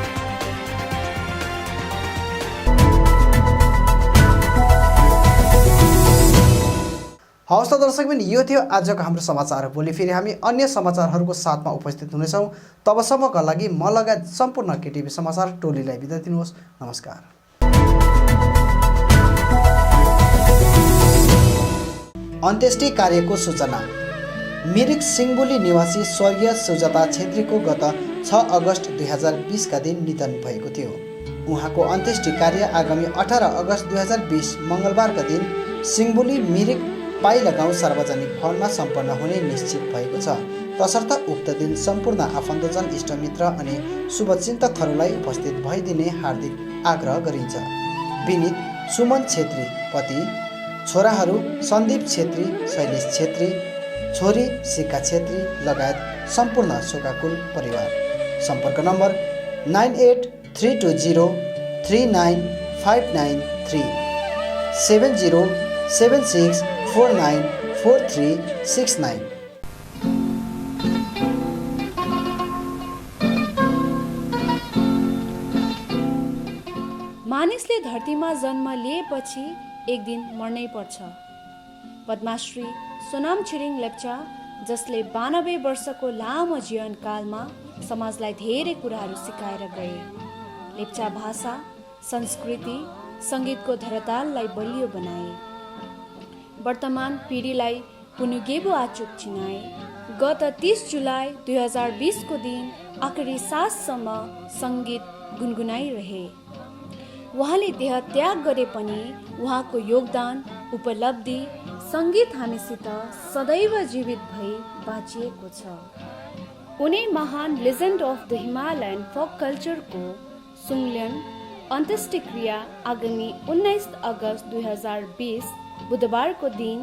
हवस् त दर्शकबिन, यो थियो आजको हाम्रो समाचार। भोलि फेरि हामी अन्य समाचारहरूको साथमा उपस्थित हुनेछौँ। तबसम्मका लागि म लगायत सम्पूर्ण केटिभी समाचार टोलीलाई बिदा दिनुहोस्। नमस्कार। अन्त्येष्टि कार्यको सूचना। मिरिक सिङबुली निवासी स्वर्गीय सुजाता छेत्रीको गत 6 अगस्त 2020 का दिन निधन भएको थियो। उहाँको अन्त्येष्टि कार्य आगामी 18 अगस्त 2020 मङ्गलबारका दिन सिङबुली मिरिक पाइला गाउँ सार्वजनिक भवनमा सम्पन्न हुने निश्चित भएको छ। तसर्थ उक्त दिन सम्पूर्ण आफन्तजन, इष्टमित्र अनि शुभचिन्तकहरूलाई उपस्थित भइदिने हार्दिक आग्रह गरिन्छ। विनीत सुमन छेत्री पति, छोराहरू सन्दीप छेत्री, शैलेश छेत्री, छोरी सिक्का छेत्री लगायत सम्पूर्ण शोकाकुल परिवार। सम्पर्क नम्बर 9832039593 7076494369। मानिसले धरतीमा जन्म लिएपछि एक दिन मर्नै पर्छ। पद्माश्री सोनाम छिरिङ लेप्चा, जसले 92 वर्षको लामो जीवनकालमा समाजलाई धेरै कुराहरू सिकाएर गए। लेप्चा भाषा, संस्कृति, सङ्गीतको धरातललाई बलियो बनाए। वर्तमान पिँढीलाई पुनुगेबु आचुक चिनाए। गत 30 जुलाई 2020 को दिन आखिरी साससम्म सङ्गीत गुनगुनाइरहे। उहाँले देह त्याग गरे पनि उहाँको योगदान, उपलब्धि, सङ्गीत हामीसित सदैव जीवित भई बाँचिएको छ। उनी महान legend of the Himalayan folk कल्चरको सुङल्यान अन्त्येष्टिक्रिया आगामी 19 अगस्त 2020 बुधबारको दिन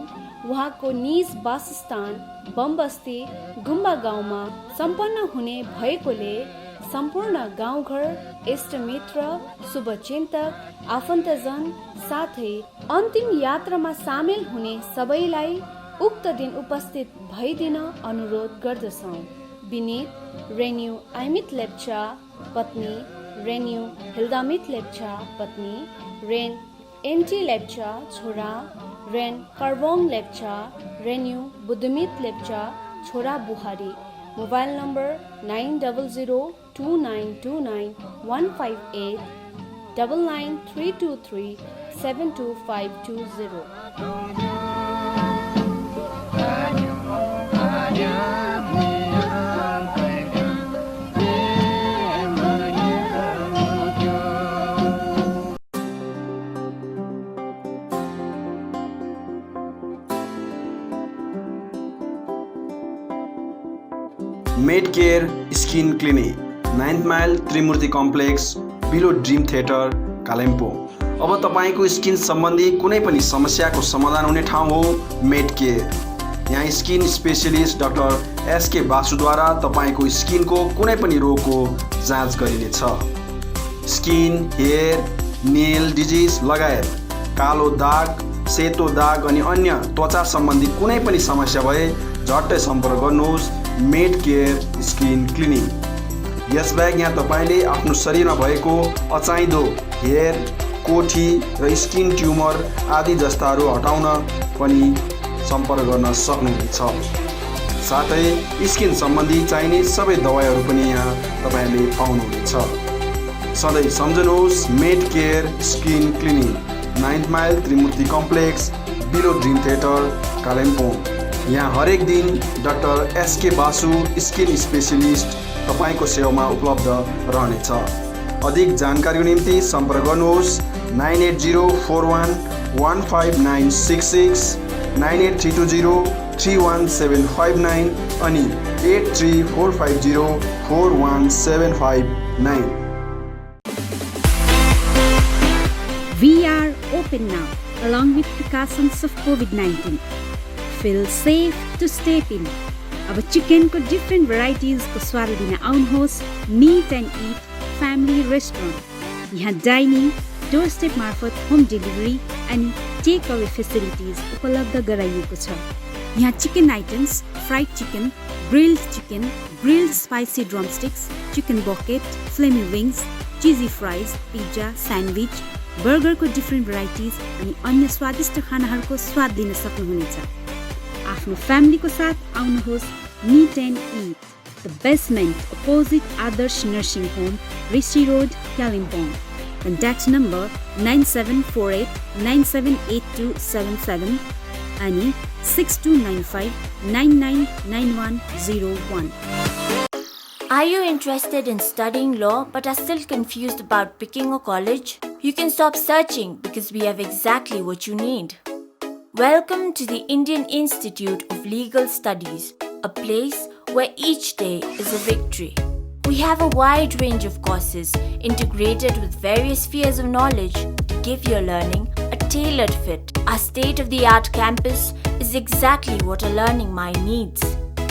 उहाँको निज वासस्थान बमबस्ती गुम्बा गाउँमा सम्पन्न हुने भएकोले सम्पूर्ण गाउँघर, इष्टमित्र, शुभचिन्तक, आफन्तजन साथै अन्तिम यात्रामा सामेल हुने सबैलाई उक्त दिन उपस्थित भइदिन अनुरोध गर्दछौँ। विनीत रेन्यू आइमित लेप्चा पत्नी, रेन्यू हिल्दामित लेप्चा पत्नी, रेन एन्टी लेप्चा छोरा, रेन कर्वोङ लेप्चा, रेन्यू बुद्धमित लेप्चा छोरा बुहारी। Mobile number 9029299158 9932372520। Med care skin clinic, 9th mile Trimurti complex, below dream theatre, Kalimpong. अब तपाईँको स्किन सम्बन्धी कुनै पनि समस्याको समाधान हुने ठाउँ हो मेड केयर। यहाँ स्किन स्पेशलिस्ट डाक्टर एसके बासुद्वारा तपाईँको स्किनको कुनै पनि रोगको जाँच गरिनेछ। स्किन, हेयर, नेल डिजिज लगायत कालो दाग, सेतो दाग अनि अन्य त्वचा सम्बन्धी कुनै पनि समस्या भए झट्टै सम्पर्क गर्नुहोस् मेड केयर स्किन क्लिनिक। यसबाहेक यहाँ तपाईँले आफ्नो शरीरमा भएको अचाहिँदो हेयर, कोठी र स्किन ट्युमर आदि जस्ताहरू हटाउन पनि सम्पर्क गर्न सक्नुहुनेछ। साथै स्किन सम्बन्धी चाहिने सबै दबाईहरू पनि यहाँ तपाईँले पाउनुहुनेछ। सधैँ सम्झनुहोस् med care skin clinic, 9th mile Trimurti complex, below dream theatre, Kalimpong. यहाँ हरेक दिन doctor S K Basu skin specialist तपाईँको सेवामा उपलब्ध रहनेछ। अधिक जानकारीको निम्ति सम्पर्क गर्नुहोस् 9804115966, 9832031759 अनि 8345041759. We are open now, along with precautions of COVID-19. Feel safe to step in. अब चिकनको डिफ्रेन्ट भेराइटिजको स्वाद लिन आउनुहोस् meet and eat family restaurant. यहाँ डाइनिङ, डोर स्टेप मार्फत होम डेलिभरी अनि टेक अवे फेसिलिटिज उपलब्ध गराइएको छ। यहाँ chicken items, fried chicken, grilled spicy drumsticks, chicken bucket, flamy wings, cheesy fries, pizza, sandwich, बर्गरको डिफ्रेन्ट भेराइटिज अनि अन्य स्वादिष्ट खानाहरूको स्वाद लिन सक्नुहुनेछ। आफ्नो फ्यामिलीको साथ आउनुहोस् meet and eat, the basement opposite Adarsh nursing home, Rishi road, Kalimpong. Contact number 9748978277 अनि 6295999101। Are you interested in studying law but are still confused about picking a college? You can stop searching because we have exactly what you need. Welcome to the Indian Institute of Legal Studies, a place where each day is a victory. We have a wide range of courses integrated with various spheres of knowledge to give your learning a tailored fit. Our state-of-the-art campus is exactly what a learning mind needs.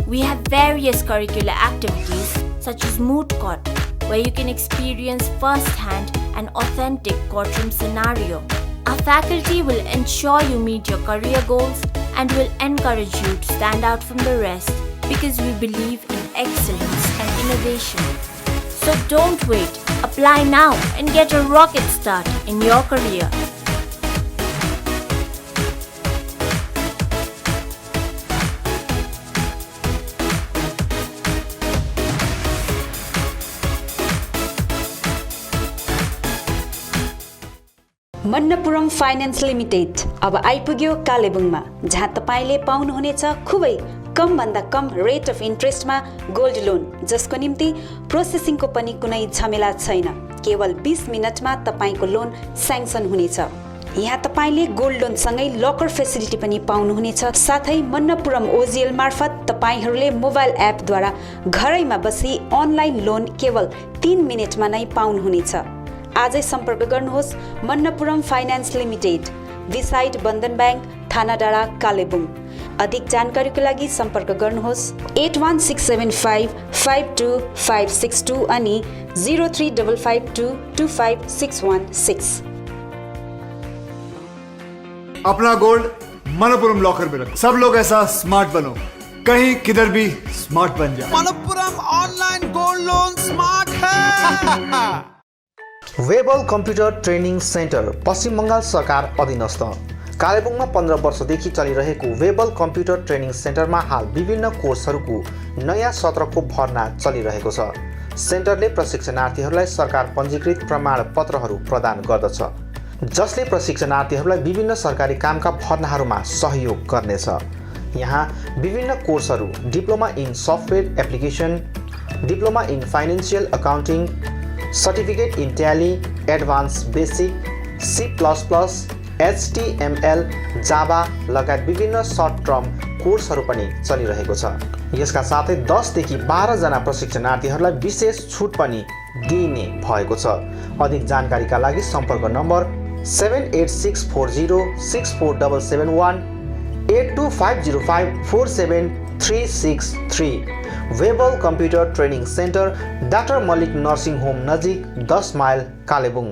We have various curricular activities such as moot court, where you can experience first-hand an authentic courtroom scenario. Our faculty will ensure you meet your career goals and will encourage you to stand out from the rest because we believe in excellence and innovation. So don't wait, apply now and get a rocket start in your career. Manappuram finance limited अब आइपुग्यो कालेबुङमा, जहाँ तपाईँले पाउनुहुनेछ खुबै कमभन्दा कम rate of इन्ट्रेस्टमा गोल्ड लोन, जसको निम्ति प्रोसेसिङको पनि कुनै झमेला छैन। केवल 20 मिनटमा तपाईँको लोन स्याङ्सन हुनेछ। यहाँ तपाईँले गोल्ड लोनसँगै लकर फेसिलिटी पनि पाउनुहुनेछ। साथै मन्नपुरम ओजिएल मार्फत तपाईँहरूले मोबाइल एपद्वारा घरैमा बसी अनलाइन लोन केवल 3 मिनटमा नै पाउनुहुनेछ। आजै सम्पर्क गर्नुहोस् मन्नपुरम फाइनान्स लिमिटेड, बिसाइड बन्धन ब्याङ्क, थाना डाँडा, कालेबुङ। अधिक जानकारीको लागि सम्पर्क गर्नुहोस् 8167552562 अनि 0355225616। अपना गोल्ड मनपुरम लॉकर में रखो। सब लोग ऐसा स्मार्ट बनो, कहीं किधर भी स्मार्ट बन जाओ। Manappuram online gold loan smart है। वेबल कम्प्युटर ट्रेनिङ सेन्टर पश्चिम बङ्गाल सरकार अधीनस्थ कालेबुङमा 15 वर्षदेखि चलिरहेको वेबल कम्प्युटर ट्रेनिङ सेन्टरमा हाल विभिन्न कोर्सहरूको नयाँ सत्रको भर्ना चलिरहेको छ। सेन्टरले प्रशिक्षणार्थीहरूलाई सरकार पञ्जीकृत प्रमाणपत्रहरू प्रदान गर्दछ, जसले प्रशिक्षणार्थीहरूलाई विभिन्न सरकारी कामका भर्नाहरूमा सहयोग गर्नेछ। यहाँ विभिन्न कोर्सहरू diploma in software application, diploma in financial accounting, certificate in tally, advance basic, C++, HTML, Java लगायत विभिन्न सर्ट टर्म कोर्सहरू पनि चलिरहेको छ। यसका साथै 10 देखि 12 जना प्रशिक्षणार्थीहरूलाई विशेष छुट पनि दिइने भएको छ। अधिक जानकारीका लागि सम्पर्क number 7864064771, 8250547363। Webel computer training centre, doctor Mallick nursing home नजिक, 10 माइल, कालेबुङ।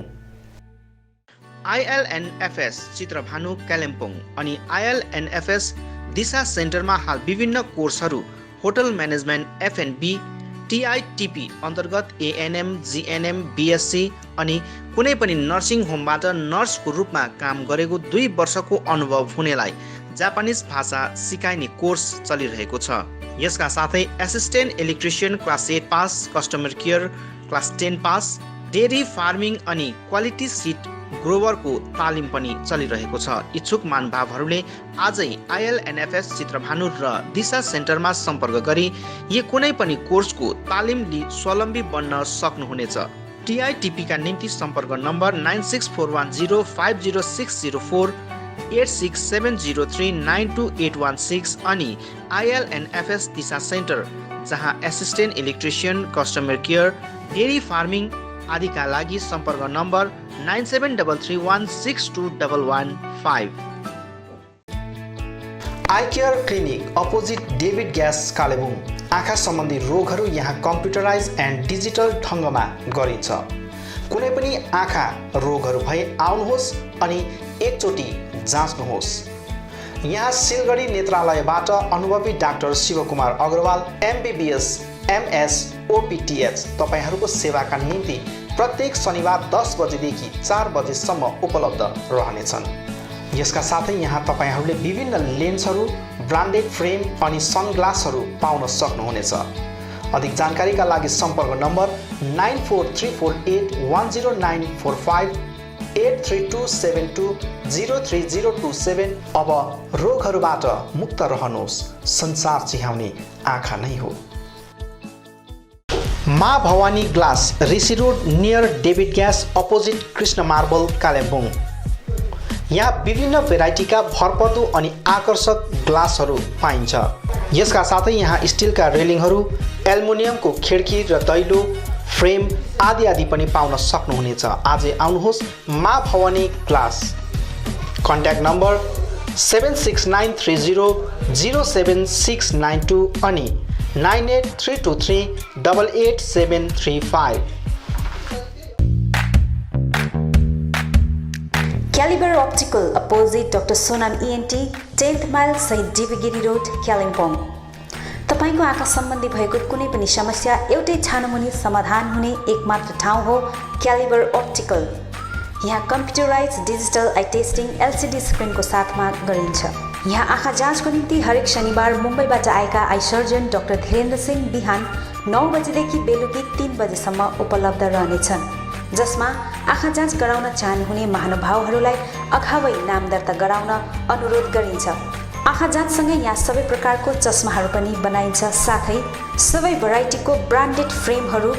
ILNFS चित्रभानु कालिम्पोङ अनि ILNFS दिशा सेन्टरमा हाल विभिन्न कोर्सहरू होटल म्यानेजमेन्ट FNB, TITP अन्तर्गत ANM, GNM, BSc अनि कुनै पनि नर्सिङ होमबाट नर्सको रूपमा काम गरेको 2 वर्षको अनुभव हुनेलाई जापानिज भाषा सिकाइने कोर्स चलिरहेको छ। यसका साथै assistant electrician class 8 pass, customer care class 10 pass, dairy farming अनि क्वालिटी सिट ग्रोवरको तालिम पनि चलिरहेको छ। इच्छुक महानुभावहरूले आजै ILNFS चित्रभानु र दिशा सेन्टरमा सम्पर्क गरी यो कुनै पनि कोर्सको तालिम लिई स्वावलम्बी बन्न सक्नुहुनेछ। TITP का निम्ति सम्पर्क नम्बर 9641050604 8670392816 अनि ILNFS दिशा सेन्टर जहाँ assistant electrician, customer care, dairy farming आदिका लागि सम्पर्क number 9733162115। I care clinic opposite David gas Kalimpong. आँखा सम्बन्धी रोगहरू यहाँ कम्प्युटराइज एन्ड डिजिटल ढङ्गमा गरिन्छ। कुनै पनि आँखा रोगहरू भए आउनुहोस् अनि एकचोटि जाँच्नुहोस्। यहाँ सिलगढी नेत्रालयबाट अनुभवी doctor Shivkumar Agrawal MBBS MS OPTH तपाईहरूको सेवाका निम्ति प्रत्येक शनिबार 10 बजेदेखि 4 बजेसम्म उपलब्ध रहनेछन्। यसका साथै यहाँ तपाईहरूले विभिन्न लेन्सहरू, ब्रान्डेड फ्रेम अनि सनग्लासहरू पाउन सक्नुहुनेछ। अधिक जानकारीका लागि सम्पर्क नम्बर 9434810945 83272030027। अब रोगहरूबाट मुक्त रहनुहोस्, संसार चिहाउने आँखा नै हो। Maa Bhavani glass, Rishi road near David gas opposite Krishna marble Kalebung. यहाँ विभिन्न भेराइटीका भरपर्दो अनि आकर्षक ग्लासहरू पाइन्छ। यसका साथै यहाँ स्टिलका रेलिङहरू, एल्युमिनियमको खिड्की र दैलो फ्रेम आदि पनि पाउन सक्नुहुनेछ। आजै आउनुहोस् माँ भवानी ग्लास। कन्ट्याक्ट नम्बर 769300769 अनि 9832388735। Caliber Optical opposite Dr. Sonam ENT 10th mile सहित डिबीगिरी रोड कालिम्पोङ। तपाईको आँखा सम्बन्धी भएको कुनै पनि समस्या एउटै छानोमुनि समाधान हुने एकमात्र ठाउँ हो क्यालिबर अप्टिकल। यहाँ computerise digital eye testing LCD स्क्रिनको साथमा गरिन्छ। यहाँ आँखा जाँचको निम्ति हरेक शनिबार मुम्बईबाट आएका eye surgeon doctor Dhirendra Singh बिहान 9 बजेदेखि बेलुकी 3 बजेसम्म उपलब्ध रहनेछन्, जसमा आँखा जाँच गराउन चाहनुहुने महानुभावहरूलाई अगावै नाम दर्ता गराउन अनुरोध गरिन्छ। आँखा जाँचसँगै यहाँ सबै प्रकारको चस्माहरू पनि बनाइन्छ, साथै सबै भेराइटीको ब्रान्डेड फ्रेमहरू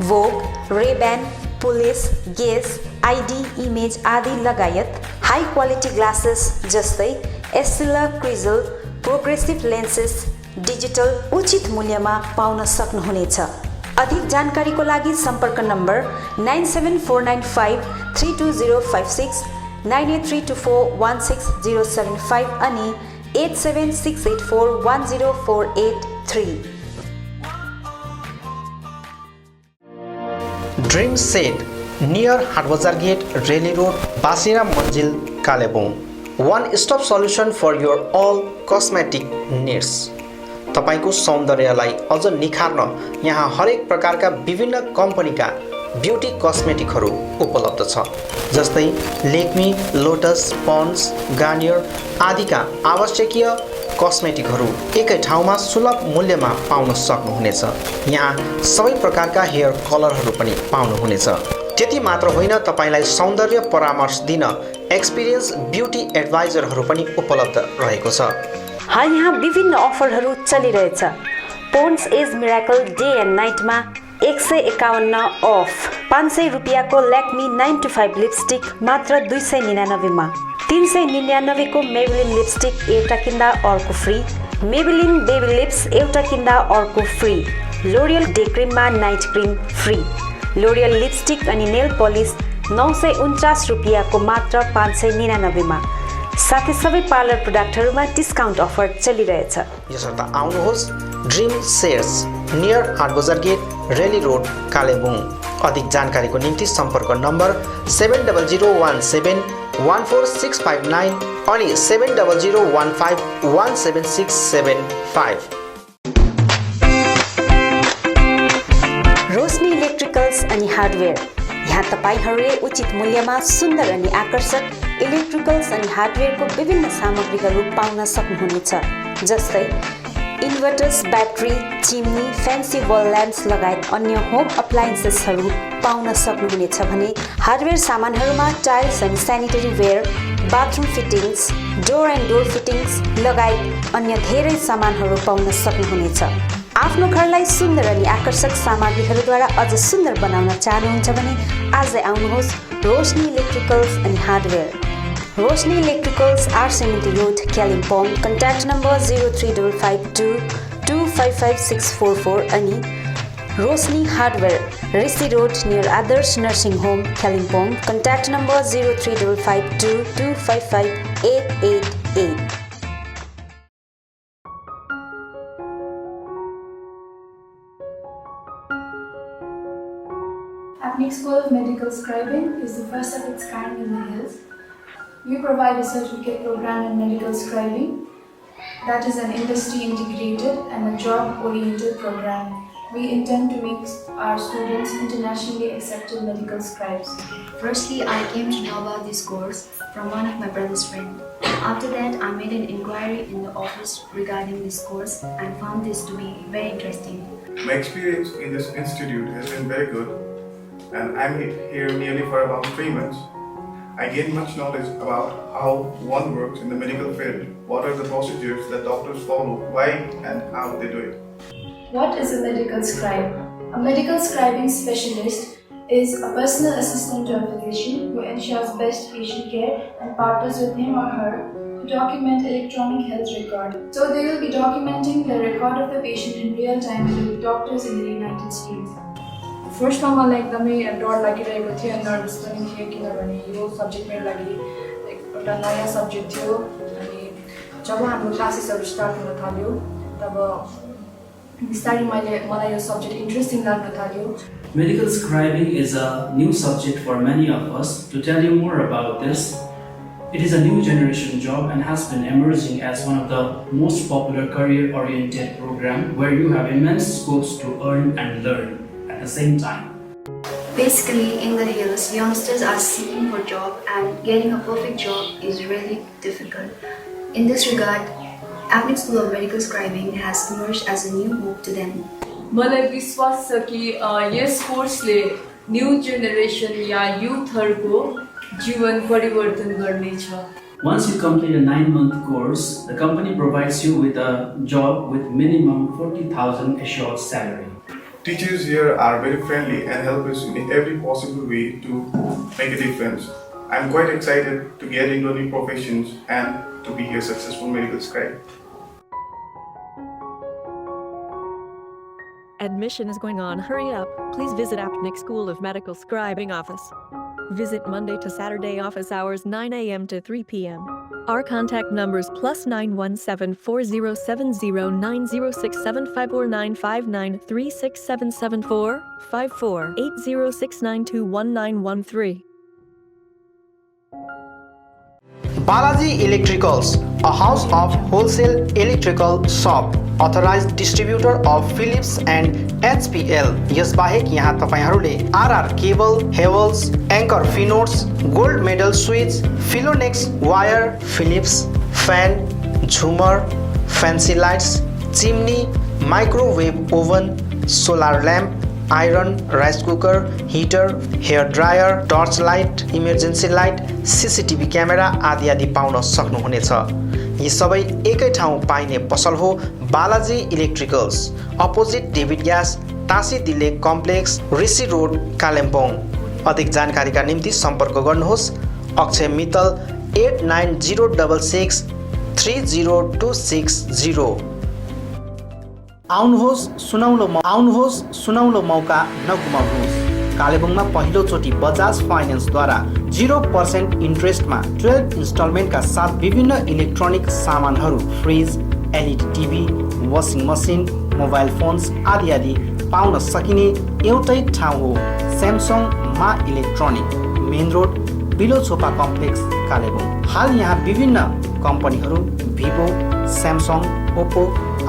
भोग, रेब्यान, पुलिस, गेज, आइडी, इमेज आदि लगायत हाई क्वालिटी ग्लासेस जस्तै एस्सिला, क्रिजल, प्रोग्रेसिभ लेन्सेस डिजिटल उचित मूल्यमा पाउन सक्नुहुनेछ। अधिक जानकारीको लागि सम्पर्क नम्बर 9749532056 9832416075 अनि 8768410483। Dream set near हाटबजार get, Reli road, बासिरा Manjil, Kalimpong. One stop solution for your all cosmetic needs। तपाईको सौन्दर्यलाई अझ निखार्न यहाँ हरेक प्रकारका विभिन्न कम्पनीका ब्युटी कस्मेटिकहरू उपलब्ध छ, जस्तै लेक्मी, लोटस, पन्ड्स, गार्नियर आदिका आवश्यकीय कस्मेटिकहरू एकै ठाउँमा सुलभ मूल्यमा पाउन सक्नुहुनेछ। यहाँ सबै प्रकारका हेयर कलरहरू पनि पाउनुहुनेछ। त्यति मात्र होइन, तपाईलाई सौन्दर्य परामर्श दिन एक्सपिरियन्स ब्युटी एडभाइजरहरू पनि उपलब्ध रहेको छ। हाल यहाँ विभिन्न अफरहरू चलिरहेछ। Pond's age miracle day and नाइटमा 151 अफ, 500 रुपियाँको ल्याक्मी 9 to 5 लिपस्टिक मात्र 299 मा, 399 को मेबेलिन लिपस्टिक एउटा किन्दा अर्को फ्री, मेबेलिन बेबी लिप्स एउटा किन्दा अर्को फ्री, लोरियल डे क्रिममा night cream free, L'Oreal lipstick अनि नेल पलिस 949 रुपियाँको मात्र 599 मा, साथै सबै पार्लर प्रोडक्टहरूमा डिस्काउन्ट अफर चलिरहेछ। यसर्थ आउनुहोस् ड्रिम सेट्स नियर हाटबजार गेट, रेली रोड, कालेबुङ। अधिक जानकारीको निम्ति सम्पर्क नम्बर 7001714659 अनि 7001517675। रोशनी इलेक्ट्रिकल्स अनि हार्डवेयर। यहाँ तपाईहरूले उचित मूल्यमा सुन्दर अनि आकर्षक इलेक्ट्रिकल्स अनि हार्डवेयरको विभिन्न सामग्रीहरू पाउन सक्नुहुनेछ, जस्तै इन्भर्टर्स, ब्याट्री, चिम्नी, फ्यान्सी वल ल्याम्प्स लगायत अन्य होम अप्लायन्सेसहरू पाउन सक्नुहुनेछ भने हार्डवेयर सामानहरूमा टाइल्स अनि sanitary ware, bathroom fittings, door and door fittings लगायत अन्य धेरै सामानहरू पाउन सक्नुहुनेछ। आफ्नो घरलाई सुन्दर अनि आकर्षक सामग्रीहरूद्वारा अझ सुन्दर बनाउन चाहनुहुन्छ भने आजै आउनुहोस् Roshni electricals and hardware. Roshni electricals RCMT road Kalimpong. Contact number 03552 255644 अनि Roshni hardware Rishi road near Adarsh nursing home Kalimpong. Contact number 03552 255888। Apnic School of Medical Scribing is the first of its kind in the hills. We provide a certificate program in medical scribing that is an industry integrated and a job oriented program. We intend to make our students internationally accepted medical scribes. Firstly, I came to know about this course from one of my brother's friends. After that, I made an inquiry in the office regarding this course and found this to be very interesting. My experience in this institute has been very good, and I'm here nearly for about 3 months. I gained much knowledge about how one works in the medical field, what are the procedures that doctors follow, why and how they do it. What is a medical scribe? A medical scribing specialist is a personal assistant to a physician who ensures best patient care and partners with him or her to document electronic health record. So they will be documenting the record of the patient in real time with doctors in the United States. फर्स्टमा मलाई एकदमै डर लागिरहेको थियो, nervous पनि थियो, किनभने यो सब्जेक्ट मेरो लागि एउटा नयाँ सब्जेक्ट थियो। अनि जब हाम्रो क्लासेसहरू स्टार्ट हुन थाल्यो तब बिस्तारै मलाई यो सब्जेक्ट इन्ट्रेस्टिङ लाग्न थाल्यो। Medical scribing is a new subject for many of us. To tell you more about this, it is a new generation job and has been emerging as one of the most popular career-oriented programs where you have immense scopes to earn and learn at the same time. Basically, in the hills, youngsters are seeking for job and getting a perfect job is really difficult. In this regard, Apnic School of Medical Scribing has emerged as a new hope to them. मलाई विश्वास छ कि यस कोर्सले new generation या युथहरूको जीवन परिवर्तन गर्नेछ। Once you complete a 9-month course, the company provides you with a job with minimum 40,000 assured salary. Teachers here are very friendly and help us in every possible way to make a difference. I'm quite excited to get into new professions and to be a successful medical scribe. Admission is going on. Hurry up. Please visit Apnic School of Medical Scribing office. Visit Monday to Saturday office hours 9 a.m. to 3 p.m. Our contact numbers +917 4070 9067 54959 54 8069211913. Balaji Electricals, a house of wholesale electrical shop, authorized distributor of Philips and HPL. यसबाहेक यहाँ तपाईहरूले RR cable, Havells, Anchor फिनोट्स, gold medal switch, Finolex wire, Philips, fan, झुमर, fancy lights, chimney, microwave oven, solar lamp, iron, rice cooker, heater, hair dryer, torch light, emergency light, CCTV camera आदि आदि पाउन सक्नुहुनेछ। यी सबै एकै ठाउँ पाइने पसल हो Balaji electricals, opposite David gas, Tashi Delek complex, ऋषि रोड, कालिम्पोङ। अधिक जानकारीका निम्ति सम्पर्क गर्नुहोस् अक्षय मित्तल 8906 30260। आउनुहोस् सुनौलो मौका नगुमाउनुहोस्। कालेबुङमा पहिलोचोटि बजाज फाइनेन्सद्वारा 0% इन्ट्रेस्टमा 12 इन्स्टलमेन्टका साथ विभिन्न इलेक्ट्रोनिक सामानहरू, fridge, LED TV, washing machine, mobile phones आदि आदि पाउन सकिने एउटै ठाउँ हो स्यामसङ मा इलेक्ट्रोनिक, मेन रोड, बिलोछोपा कम्प्लेक्स, कालेबुङ। हाल यहाँ विभिन्न कम्पनीहरू भिभो, स्यामसङ, ओप्पो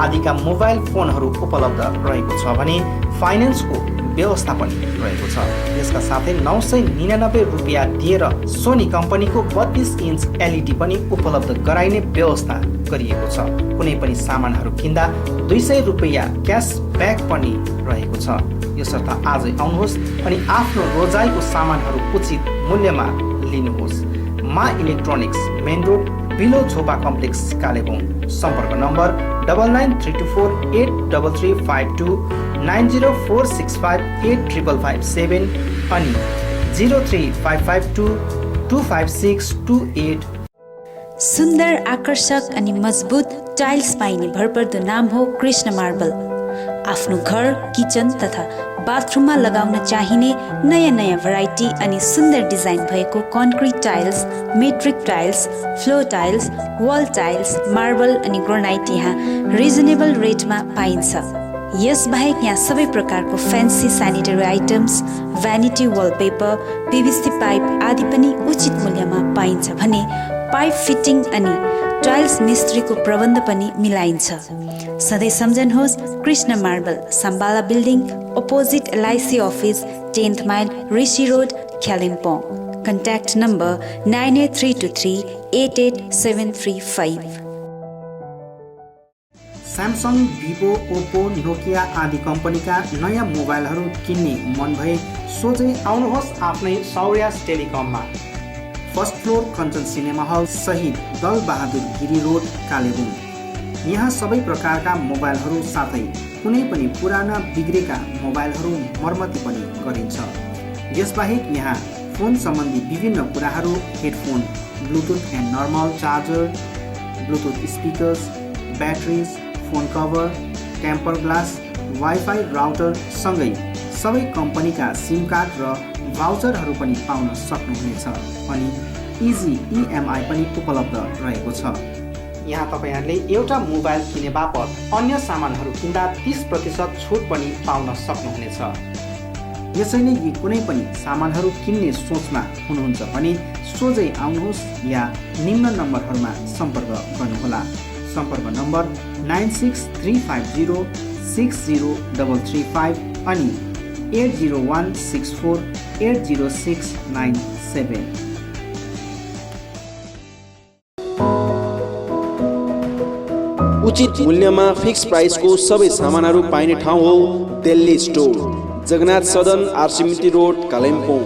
आदिका मोबाइल फोनहरू उपलब्ध रहेको छ भने फाइनेन्सको व्यवस्था पनि रहेको छ। यसका साथै 999 रुपियाँ दिएर सोनी कम्पनीको 32 इन्च LED पनि उपलब्ध गराइने व्यवस्था गरिएको छ। कुनै पनि सामानहरू किन्दा 200 रुपियाँ क्यासब्याक पनि रहेको छ। यसर्थ आजै आउनुहोस् अनि आफ्नो रोजाइको सामानहरू उचित मूल्यमा लिनुहोस्। मा इलेक्ट्रोनिक्स, मेन रोड, बिलो छोपा कम्प्लेक्स कालेबुङ। सम्पर्क नम्बर 9932483352 9046585557 अनि 03552256288। सुन्दर, आकर्षक अनि मजबुत टाइल्स पाइने भरपर्दो नाम हो कृष्ण मार्बल। आफ्नो घर, किचन तथा बाथरुममा लगाउन चाहिने नयाँ नयाँ भेराइटी अनि सुन्दर डिजाइन भएको concrete tiles, metric tiles, floor tiles, wall tiles, marble अनि ग्रेनाइट यहाँ रिजनेबल रेटमा पाइन्छ। यसबाहेक यहाँ सबै प्रकारको fancy sanitary items, vanity wallpaper, PVC pipe आदि पनि उचित मूल्यमा पाइन्छ भने पाइप फिटिङ अनि टाइल्स मिस्त्रीको प्रबन्ध पनि मिलाइन्छ। सधैँ सम्झनुहोस् Krishna marble, Sambala building, opposite LIC office, 10th mile, Rishi road, Kalimpong. Contact number 9832388735। Samsung, Vivo, Oppo, Nokia आदि कम्पनीका नयाँ मोबाइलहरू किन्ने मन भए सोझै आउनुहोस् आफ्नै सौर्यास टेलिकममा। First floor Kanchan cinema hall सहित दल बहादुर गिरी रोड, कालेबुङ। यहाँ सबै प्रकारका मोबाइलहरू साथै कुनै पनि पुराना बिग्रेका मोबाइलहरू मर्मती पनि गरिन्छ। यसबाहेक यहाँ फोन सम्बन्धी विभिन्न कुराहरू, headphone, bluetooth and normal charger, bluetooth speakers, batteries, phone cover, temper glass, wifi router सँगै सबै कम्पनीका सिम कार्ड र भाउचरहरू पनि पाउन सक्नुहुनेछ अनि इजी EMI पनि उपलब्ध रहेको छ। यहाँ तपाईहरूले एउटा मोबाइल किने बापत अन्य सामानहरू किन्दा 30% छुट पनि पाउन सक्नुहुनेछ। यसैले यी कुनै पनि सामानहरू किन्ने सोचमा हुनुहुन्छ भने सोझै आउनुहोस् या निम्न नम्बरहरूमा सम्पर्क गर्नुहोला। सम्पर्क नम्बर 9635060335 अनि 8016480697। उचित मूल्यमा फिक्स प्राइसको सबै सामानहरू पाइने ठाउँ हो दिल्ली स्टोर, जगन्नाथ सदन, आरसीमिटी रोड, कालिम्पोङ।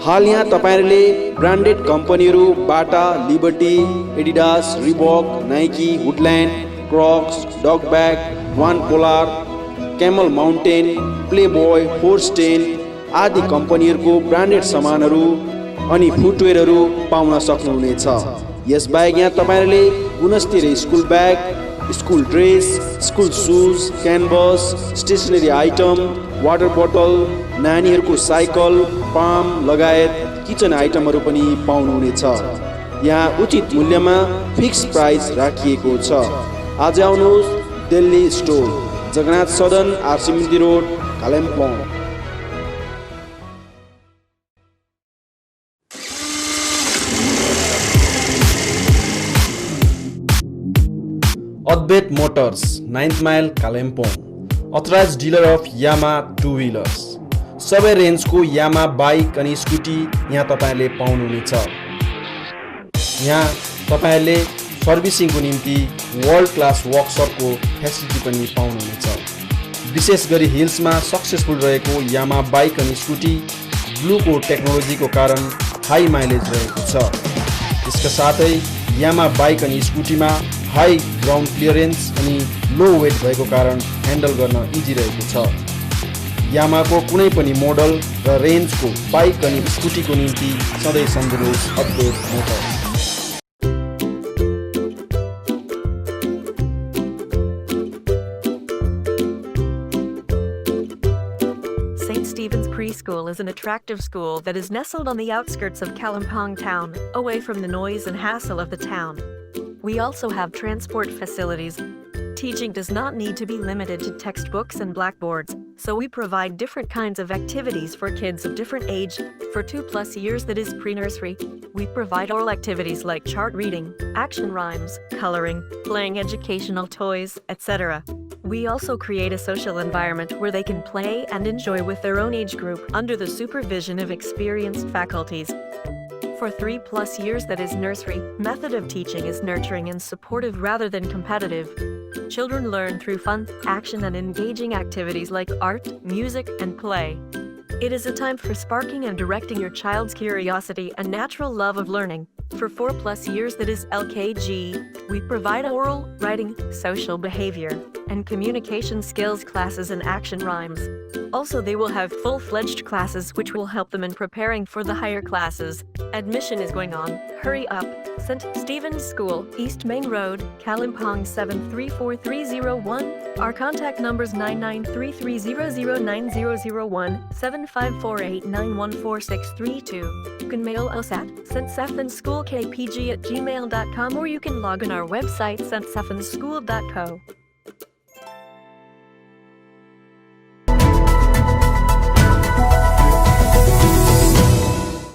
हाल यहाँ तपाईहरूले ब्रान्डेड कम्पनीहरू Bata, Liberty, Adidas, Reebok, Nike, Woodland, Crocs, Duckback, वान पोलार, क्यामल माउन्टेन, प्लेबोय, होर्स्टेन आदि कम्पनीहरूको ब्रान्डेड सामानहरू अनि फुटवेयरहरू पाउन सक्नुहुनेछ। यसबाहेक यहाँ तपाईँहरूले गुणस्तरीय school bag, school dress, school shoes, canvas, stationery item, water बोतल, नानीहरूको साइकल, पाम लगायत किचन आइटमहरू पनि पाउनुहुनेछ। यहाँ उचित मूल्यमा फिक्स प्राइस राखिएको छ। आज आउनुहोस् दिल्ली स्टोर, जगन्नाथ सदन, आरसीमिटी road, Kalimpong. Advait Motors, 9th Mile, Kalimpong. Authorized dealer of Yamaha two-wheelers. सबै रेन्जको यामा बाइक अनि स्कुटी यहाँ तपाईँहरूले पाउनुहुनेछ। यहाँ तपाईँहरूले सर्भिसिङको निम्ति वर्ल्ड क्लास वर्कसपको फेसिलिटी पनि पाउनुहुनेछ। विशेष गरी हिल्समा सक्सेसफुल रहेको यामा बाइक अनि स्कुटी ब्लूको टेक्नोलोजीको कारण हाई माइलेज रहेको छ। यसका साथै यामा बाइक अनि स्कुटीमा हाई ग्राउन्ड क्लियरेन्स अनि लो वेट भएको कारण ह्यान्डल गर्न इजी रहेको छ। यामाको कुनै पनि मोडल र रेन्जको बाइक अनि स्कुटीको निम्ति सधैँ सम्झनुहोस् अद्भुत Motors. St. Stephen's Preschool is an attractive school that is nestled on the outskirts of Kalimpong town, away from the noise and hassle of the town. We also have transport facilities. Teaching does not need to be limited to textbooks and blackboards, so we provide different kinds of activities for kids of different age. For 2+ years, that is pre-nursery, we provide oral activities like chart reading, action rhymes, coloring, playing educational toys, etc. We also create a social environment where they can play and enjoy with their own age group under the supervision of experienced faculties. For 3+ years, that is nursery, method of teaching is nurturing and supportive rather than competitive. Children learn through fun, action and engaging activities like art, music and play. It is a time for sparking and directing your child's curiosity and natural love of learning. For 4+ years, that is LKG, we provide oral, writing, social behavior, and communication skills classes and action rhymes. Also, they will have full-fledged classes which will help them in preparing for the higher classes. Admission is going on. Hurry up. St. Stephen's School, East Main Road, Kalimpong 734301. Our contact numbers 9933009001, 7548914632. You can mail us at ststephensschoolkpg@gmail.com, or you can log on our website ststephensschool.co.